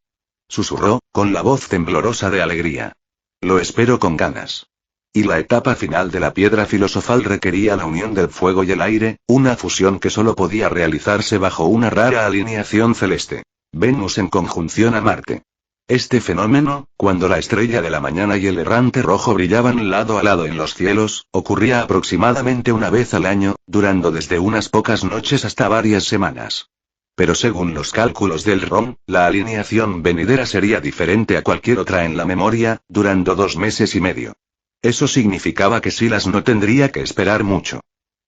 Susurró, con la voz temblorosa de alegría. Lo espero con ganas. Y la etapa final de la piedra filosofal requería la unión del fuego y el aire, una fusión que solo podía realizarse bajo una rara alineación celeste. Venus en conjunción a Marte. Este fenómeno, cuando la estrella de la mañana y el errante rojo brillaban lado a lado en los cielos, ocurría aproximadamente una vez al año, durando desde unas pocas noches hasta varias semanas. Pero según los cálculos del ROM, la alineación venidera sería diferente a cualquier otra en la memoria, durando 2 meses y medio. Eso significaba que Silas no tendría que esperar mucho.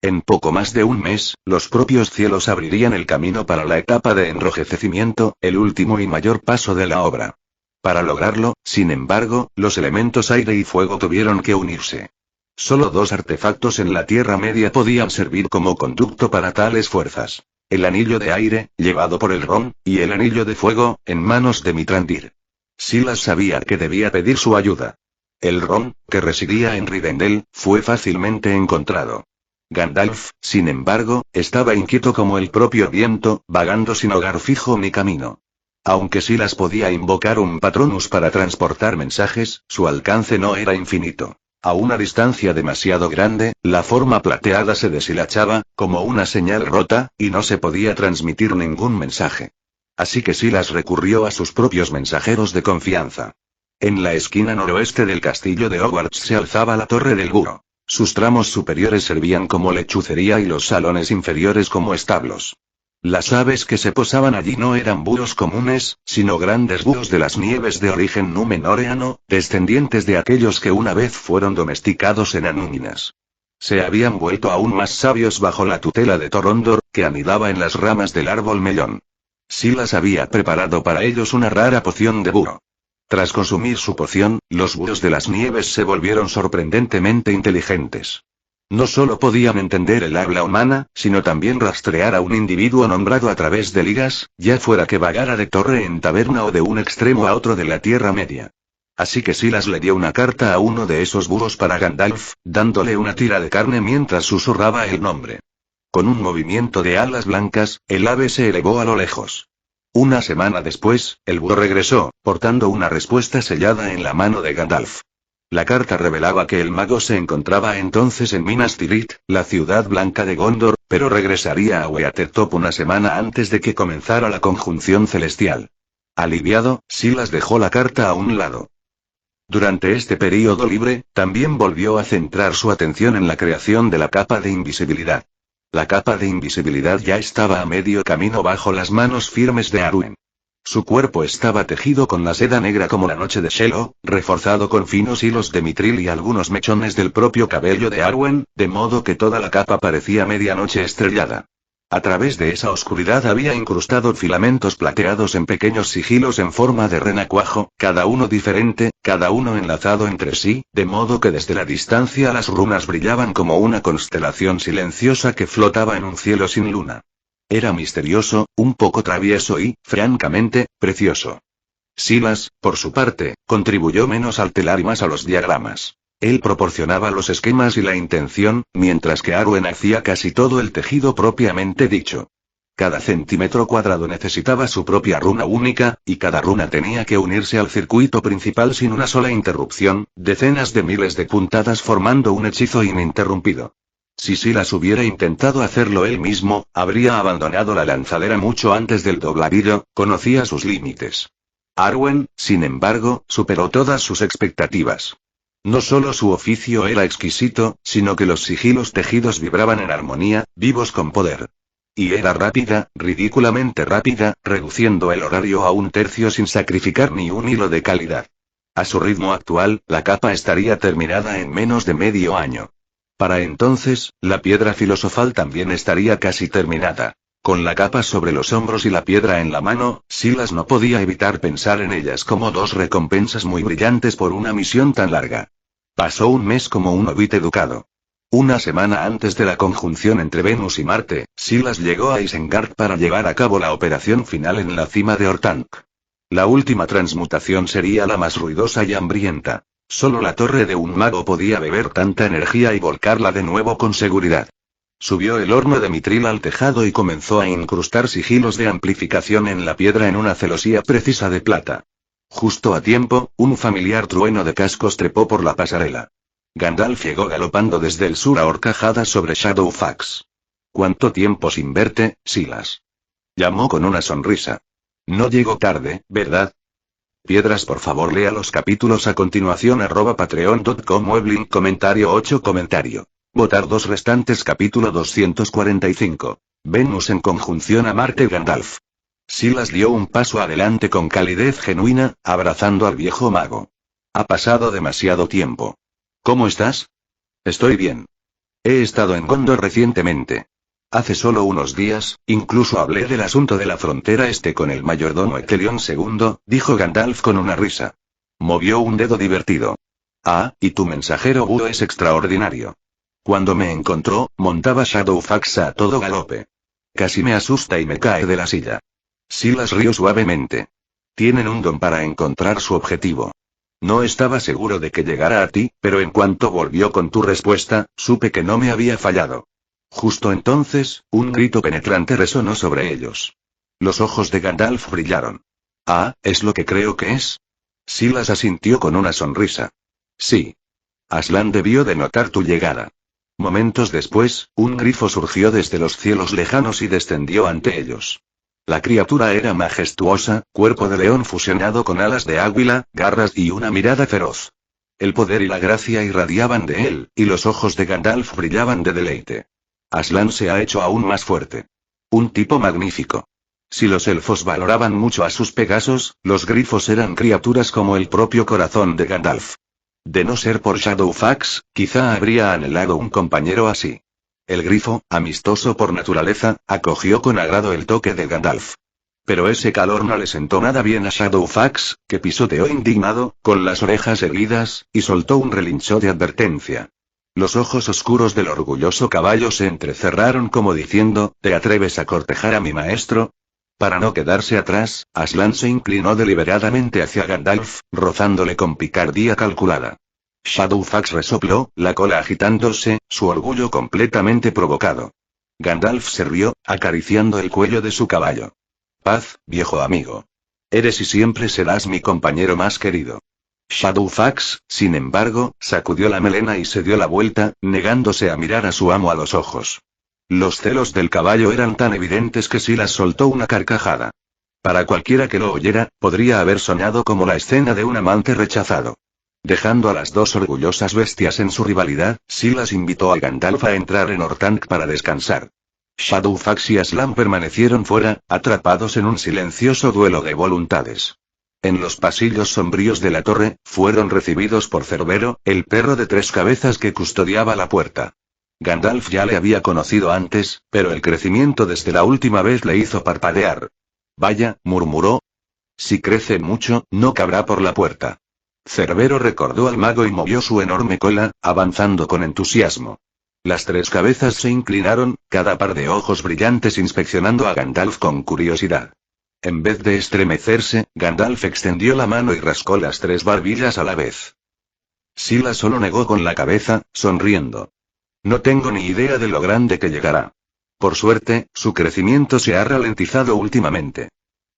En poco más de un mes, los propios cielos abrirían el camino para la etapa de enrojecimiento, el último y mayor paso de la obra. Para lograrlo, sin embargo, los elementos aire y fuego tuvieron que unirse. Solo 2 artefactos en la Tierra Media podían servir como conducto para tales fuerzas. El anillo de aire, llevado por el Rom, y el anillo de fuego, en manos de Mitrandir. Silas sabía que debía pedir su ayuda. El Rom, que residía en Rivendell, fue fácilmente encontrado. Gandalf, sin embargo, estaba inquieto como el propio viento, vagando sin hogar fijo ni camino. Aunque Silas podía invocar un Patronus para transportar mensajes, su alcance no era infinito. A una distancia demasiado grande, la forma plateada se deshilachaba, como una señal rota, y no se podía transmitir ningún mensaje. Así que Silas recurrió a sus propios mensajeros de confianza. En la esquina noroeste del castillo de Hogwarts se alzaba la torre del búho. Sus tramos superiores servían como lechucería y los salones inferiores como establos. Las aves que se posaban allí no eran búhos comunes, sino grandes búhos de las nieves de origen númenoreano, descendientes de aquellos que una vez fueron domesticados en Anúminas. Se habían vuelto aún más sabios bajo la tutela de Torondor, que anidaba en las ramas del árbol melón. Silas había preparado para ellos una rara poción de búho. Tras consumir su poción, los búhos de las nieves se volvieron sorprendentemente inteligentes. No solo podían entender el habla humana, sino también rastrear a un individuo nombrado a través de ligas, ya fuera que vagara de torre en taberna o de un extremo a otro de la Tierra Media. Así que Silas le dio una carta a uno de esos búhos para Gandalf, dándole una tira de carne mientras susurraba el nombre. Con un movimiento de alas blancas, el ave se elevó a lo lejos. Una semana después, el búho regresó, portando una respuesta sellada en la mano de Gandalf. La carta revelaba que el mago se encontraba entonces en Minas Tirith, la ciudad blanca de Gondor, pero regresaría a Weatertop una semana antes de que comenzara la conjunción celestial. Aliviado, Silas dejó la carta a un lado. Durante este período libre, también volvió a centrar su atención en la creación de la capa de invisibilidad. La capa de invisibilidad ya estaba a medio camino bajo las manos firmes de Arwen. Su cuerpo estaba tejido con la seda negra como la noche de Shiloh, reforzado con finos hilos de mitril y algunos mechones del propio cabello de Arwen, de modo que toda la capa parecía medianoche estrellada. A través de esa oscuridad había incrustado filamentos plateados en pequeños sigilos en forma de renacuajo, cada uno diferente, cada uno enlazado entre sí, de modo que desde la distancia las runas brillaban como una constelación silenciosa que flotaba en un cielo sin luna. Era misterioso, un poco travieso y, francamente, precioso. Silas, por su parte, contribuyó menos al telar y más a los diagramas. Él proporcionaba los esquemas y la intención, mientras que Arwen hacía casi todo el tejido propiamente dicho. Cada centímetro cuadrado necesitaba su propia runa única, y cada runa tenía que unirse al circuito principal sin una sola interrupción, decenas de miles de puntadas formando un hechizo ininterrumpido. Si Silas hubiera intentado hacerlo él mismo, habría abandonado la lanzadera mucho antes del dobladillo, conocía sus límites. Arwen, sin embargo, superó todas sus expectativas. No solo su oficio era exquisito, sino que los sigilos tejidos vibraban en armonía, vivos con poder. Y era rápida, ridículamente rápida, reduciendo el horario a un tercio sin sacrificar ni un hilo de calidad. A su ritmo actual, la capa estaría terminada en menos de medio año. Para entonces, la piedra filosofal también estaría casi terminada. Con la capa sobre los hombros y la piedra en la mano, Silas no podía evitar pensar en ellas como dos recompensas muy brillantes por una misión tan larga. Pasó un mes como un hobbit educado. Una semana antes de la conjunción entre Venus y Marte, Silas llegó a Isengard para llevar a cabo la operación final en la cima de Orthanc. La última transmutación sería la más ruidosa y hambrienta. Solo la torre de un mago podía beber tanta energía y volcarla de nuevo con seguridad. Subió el horno de mitril al tejado y comenzó a incrustar sigilos de amplificación en la piedra en una celosía precisa de plata. Justo a tiempo, un familiar trueno de cascos trepó por la pasarela. Gandalf llegó galopando desde el sur a horcajadas sobre Shadowfax. ¿Cuánto tiempo sin verte, Silas? Llamó con una sonrisa. No llego tarde, ¿verdad? Piedras, por favor, lea los capítulos a continuación. @patreon.com Weblink comentario 8 comentario. Votar 2 restantes capítulo 245. Venus en conjunción a Marte. Gandalf. Silas dio un paso adelante con calidez genuina, abrazando al viejo mago. Ha pasado demasiado tiempo. ¿Cómo estás? Estoy bien. He estado en Gondor recientemente. Hace solo unos días, incluso hablé del asunto de la frontera este con el mayordomo Ecthelion II, dijo Gandalf con una risa. Movió un dedo divertido. Ah, y tu mensajero búho es extraordinario. Cuando me encontró, montaba Shadowfax a todo galope. Casi me asusta y me cae de la silla. Silas rió suavemente. Tienen un don para encontrar su objetivo. No estaba seguro de que llegara a ti, pero en cuanto volvió con tu respuesta, supe que no me había fallado. Justo entonces, un grito penetrante resonó sobre ellos. Los ojos de Gandalf brillaron. Ah, ¿es lo que creo que es? Silas asintió con una sonrisa. Sí. Aslan debió de notar tu llegada. Momentos después, un grifo surgió desde los cielos lejanos y descendió ante ellos. La criatura era majestuosa, cuerpo de león fusionado con alas de águila, garras y una mirada feroz. El poder y la gracia irradiaban de él, y los ojos de Gandalf brillaban de deleite. Aslan se ha hecho aún más fuerte. Un tipo magnífico. Si los elfos valoraban mucho a sus Pegasos, los grifos eran criaturas como el propio corazón de Gandalf. De no ser por Shadowfax, quizá habría anhelado un compañero así. El grifo, amistoso por naturaleza, acogió con agrado el toque de Gandalf. Pero ese calor no le sentó nada bien a Shadowfax, que pisoteó indignado, con las orejas erguidas, y soltó un relincho de advertencia. Los ojos oscuros del orgulloso caballo se entrecerraron como diciendo, ¿te atreves a cortejar a mi maestro? Para no quedarse atrás, Aslan se inclinó deliberadamente hacia Gandalf, rozándole con picardía calculada. Shadowfax resopló, la cola agitándose, su orgullo completamente provocado. Gandalf se rió, acariciando el cuello de su caballo. Paz, viejo amigo. Eres y siempre serás mi compañero más querido. Shadowfax, sin embargo, sacudió la melena y se dio la vuelta, negándose a mirar a su amo a los ojos. Los celos del caballo eran tan evidentes que Silas soltó una carcajada. Para cualquiera que lo oyera, podría haber soñado como la escena de un amante rechazado. Dejando a las dos orgullosas bestias en su rivalidad, Silas invitó a Gandalf a entrar en Orthanc para descansar. Shadowfax y Aslan permanecieron fuera, atrapados en un silencioso duelo de voluntades. En los pasillos sombríos de la torre, fueron recibidos por Cerbero, el perro de 3 cabezas que custodiaba la puerta. Gandalf ya le había conocido antes, pero el crecimiento desde la última vez le hizo parpadear. Vaya, murmuró. Si crece mucho, no cabrá por la puerta. Cerbero recordó al mago y movió su enorme cola, avanzando con entusiasmo. Las 3 cabezas se inclinaron, cada par de ojos brillantes inspeccionando a Gandalf con curiosidad. En vez de estremecerse, Gandalf extendió la mano y rascó las 3 barbillas a la vez. Silas solo negó con la cabeza, sonriendo. No tengo ni idea de lo grande que llegará. Por suerte, su crecimiento se ha ralentizado últimamente.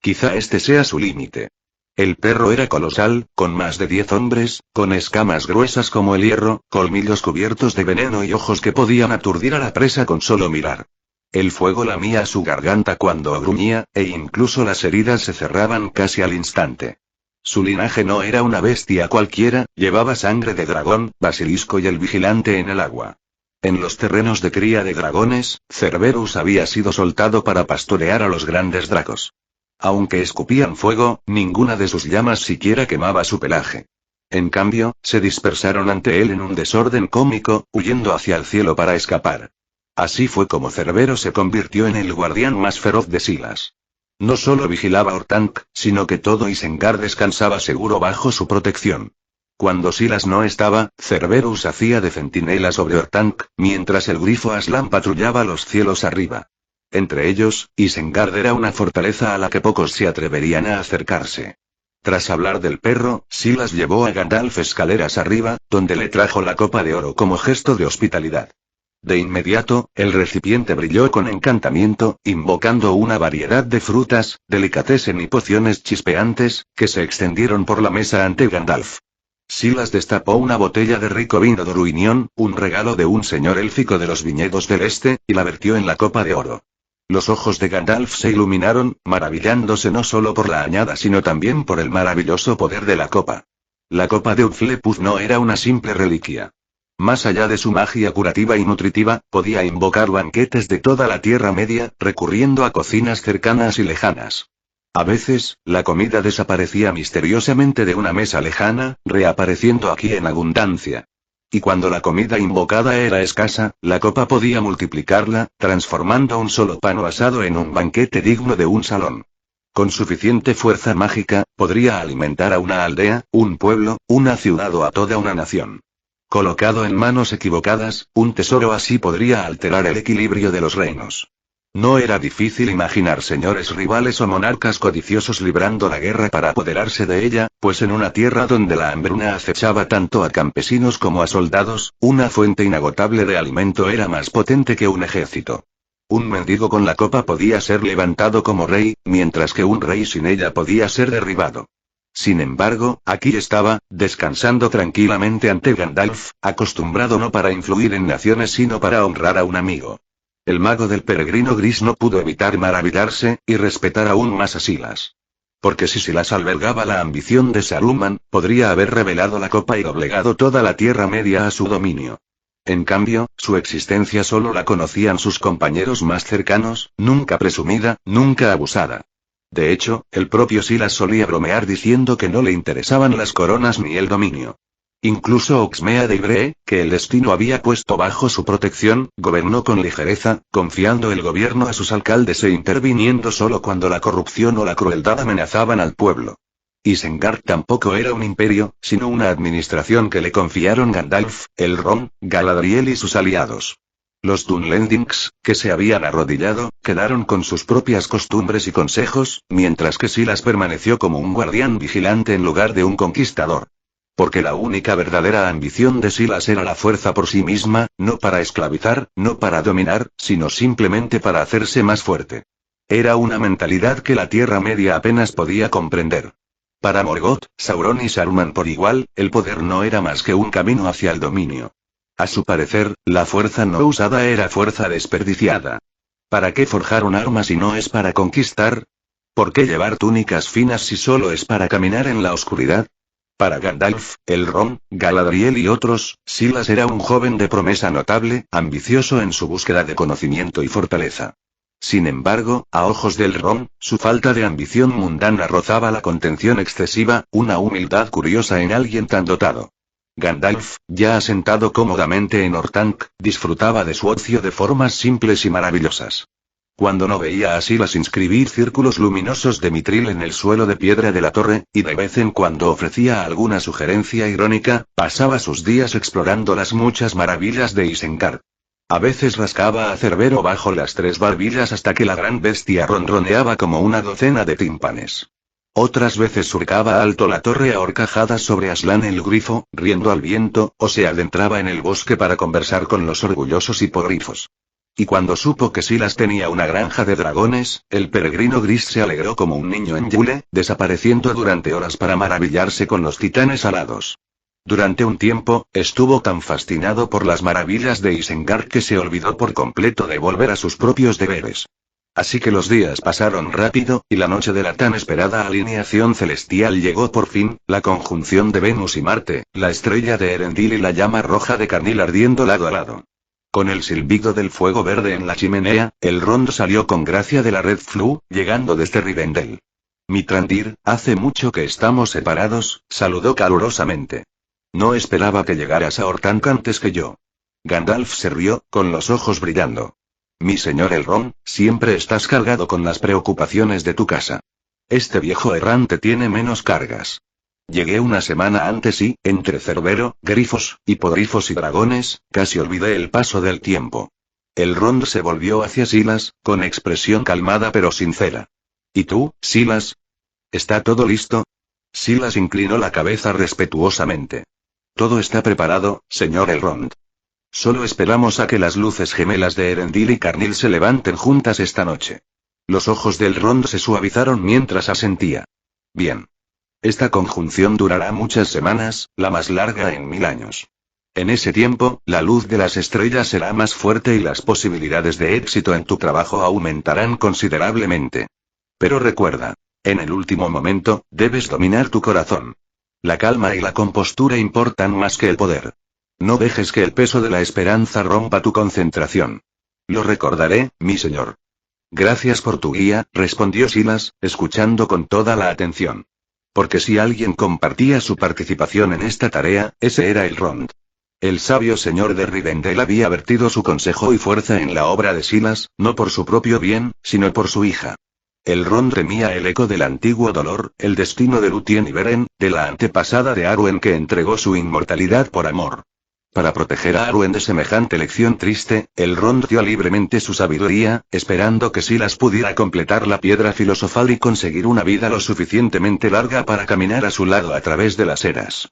Quizá este sea su límite. El perro era colosal, con más de 10 hombres, con escamas gruesas como el hierro, colmillos cubiertos de veneno y ojos que podían aturdir a la presa con solo mirar. El fuego lamía su garganta cuando gruñía, e incluso las heridas se cerraban casi al instante. Su linaje no era una bestia cualquiera, llevaba sangre de dragón, basilisco y el vigilante en el agua. En los terrenos de cría de dragones, Cerberus había sido soltado para pastorear a los grandes dracos. Aunque escupían fuego, ninguna de sus llamas siquiera quemaba su pelaje. En cambio, se dispersaron ante él en un desorden cómico, huyendo hacia el cielo para escapar. Así fue como Cerbero se convirtió en el guardián más feroz de Silas. No solo vigilaba Orthanc, sino que todo Isengard descansaba seguro bajo su protección. Cuando Silas no estaba, Cerberus hacía de centinela sobre Orthanc, mientras el grifo Aslan patrullaba los cielos arriba. Entre ellos, Isengard era una fortaleza a la que pocos se atreverían a acercarse. Tras hablar del perro, Silas llevó a Gandalf escaleras arriba, donde le trajo la copa de oro como gesto de hospitalidad. De inmediato, el recipiente brilló con encantamiento, invocando una variedad de frutas, delicatessen y pociones chispeantes, que se extendieron por la mesa ante Gandalf. Silas destapó una botella de rico vino de Ruinión, un regalo de un señor élfico de los viñedos del este, y la vertió en la copa de oro. Los ojos de Gandalf se iluminaron, maravillándose no solo por la añada sino también por el maravilloso poder de la copa. La copa de Uthlepuz no era una simple reliquia. Más allá de su magia curativa y nutritiva, podía invocar banquetes de toda la Tierra Media, recurriendo a cocinas cercanas y lejanas. A veces, la comida desaparecía misteriosamente de una mesa lejana, reapareciendo aquí en abundancia. Y cuando la comida invocada era escasa, la copa podía multiplicarla, transformando un solo pan asado en un banquete digno de un salón. Con suficiente fuerza mágica, podría alimentar a una aldea, un pueblo, una ciudad o a toda una nación. Colocado en manos equivocadas, un tesoro así podría alterar el equilibrio de los reinos. No era difícil imaginar señores rivales o monarcas codiciosos librando la guerra para apoderarse de ella, pues en una tierra donde la hambruna acechaba tanto a campesinos como a soldados, una fuente inagotable de alimento era más potente que un ejército. Un mendigo con la copa podía ser levantado como rey, mientras que un rey sin ella podía ser derribado. Sin embargo, aquí estaba, descansando tranquilamente ante Gandalf, acostumbrado no para influir en naciones sino para honrar a un amigo. El mago del peregrino gris no pudo evitar maravillarse, y respetar aún más a Silas. Porque si Silas albergaba la ambición de Saruman, podría haber revelado la copa y doblegado toda la Tierra Media a su dominio. En cambio, su existencia solo la conocían sus compañeros más cercanos, nunca presumida, nunca abusada. De hecho, el propio Silas solía bromear diciendo que no le interesaban las coronas ni el dominio. Incluso Oxmea de Ibree, que el destino había puesto bajo su protección, gobernó con ligereza, confiando el gobierno a sus alcaldes e interviniendo solo cuando la corrupción o la crueldad amenazaban al pueblo. Isengard tampoco era un imperio, sino una administración que le confiaron Gandalf, Elrond, Galadriel y sus aliados. Los Dunlendings, que se habían arrodillado, quedaron con sus propias costumbres y consejos, mientras que Silas permaneció como un guardián vigilante en lugar de un conquistador. Porque la única verdadera ambición de Silas era la fuerza por sí misma, no para esclavizar, no para dominar, sino simplemente para hacerse más fuerte. Era una mentalidad que la Tierra Media apenas podía comprender. Para Morgoth, Sauron y Saruman por igual, el poder no era más que un camino hacia el dominio. A su parecer, la fuerza no usada era fuerza desperdiciada. ¿Para qué forjar un arma si no es para conquistar? ¿Por qué llevar túnicas finas si solo es para caminar en la oscuridad? Para Gandalf, Elrond, Galadriel y otros, Silas era un joven de promesa notable, ambicioso en su búsqueda de conocimiento y fortaleza. Sin embargo, a ojos de Elrond, su falta de ambición mundana rozaba la contención excesiva, una humildad curiosa en alguien tan dotado. Gandalf, ya asentado cómodamente en Orthanc, disfrutaba de su ocio de formas simples y maravillosas. Cuando no veía a Silas inscribir círculos luminosos de mitril en el suelo de piedra de la torre, y de vez en cuando ofrecía alguna sugerencia irónica, pasaba sus días explorando las muchas maravillas de Isengard. A veces rascaba a Cerbero bajo las 3 barbillas hasta que la gran bestia ronroneaba como una docena de tímpanes. Otras veces surcaba alto la torre a horcajadas sobre Aslan el grifo, riendo al viento, o se adentraba en el bosque para conversar con los orgullosos hipogrifos. Y cuando supo que Silas tenía una granja de dragones, el peregrino gris se alegró como un niño en Yule, desapareciendo durante horas para maravillarse con los titanes alados. Durante un tiempo, estuvo tan fascinado por las maravillas de Isengard que se olvidó por completo de volver a sus propios deberes. Así que los días pasaron rápido, y la noche de la tan esperada alineación celestial llegó por fin, la conjunción de Venus y Marte, la estrella de Erendil y la llama roja de Carnil ardiendo lado a lado. Con el silbido del fuego verde en la chimenea, Elrond salió con gracia de la Red Flue, llegando desde Rivendell. Mithrandir, hace mucho que estamos separados, saludó calurosamente. No esperaba que llegaras a Orthanc antes que yo. Gandalf se rió, con los ojos brillando. Mi señor Elrond, siempre estás cargado con las preocupaciones de tu casa. Este viejo errante tiene menos cargas. Llegué una semana antes y, entre Cerbero, grifos, hipogrifos y dragones, casi olvidé el paso del tiempo. Elrond se volvió hacia Silas, con expresión calmada pero sincera. ¿Y tú, Silas? ¿Está todo listo? Silas inclinó la cabeza respetuosamente. Todo está preparado, señor Elrond. Solo esperamos a que las luces gemelas de Erendil y Carnil se levanten juntas esta noche. Los ojos de Elrond se suavizaron mientras asentía. Bien. Esta conjunción durará muchas semanas, la más larga en 1000 años. En ese tiempo, la luz de las estrellas será más fuerte y las posibilidades de éxito en tu trabajo aumentarán considerablemente. Pero recuerda, en el último momento, debes dominar tu corazón. La calma y la compostura importan más que el poder. No dejes que el peso de la esperanza rompa tu concentración. Lo recordaré, mi señor. Gracias por tu guía, respondió Silas, escuchando con toda la atención. Porque si alguien compartía su participación en esta tarea, ese era Elrond. El sabio señor de Rivendell había vertido su consejo y fuerza en la obra de Silas, no por su propio bien, sino por su hija. Elrond temía el eco del antiguo dolor, el destino de Lúthien y Beren, de la antepasada de Arwen que entregó su inmortalidad por amor. Para proteger a Arwen de semejante lección triste, Elrond dio libremente su sabiduría, esperando que Silas pudiera completar la piedra filosofal y conseguir una vida lo suficientemente larga para caminar a su lado a través de las eras.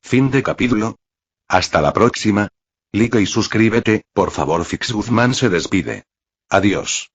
Fin de capítulo. Hasta la próxima. Like y suscríbete, por favor. Fix Guzmán se despide. Adiós.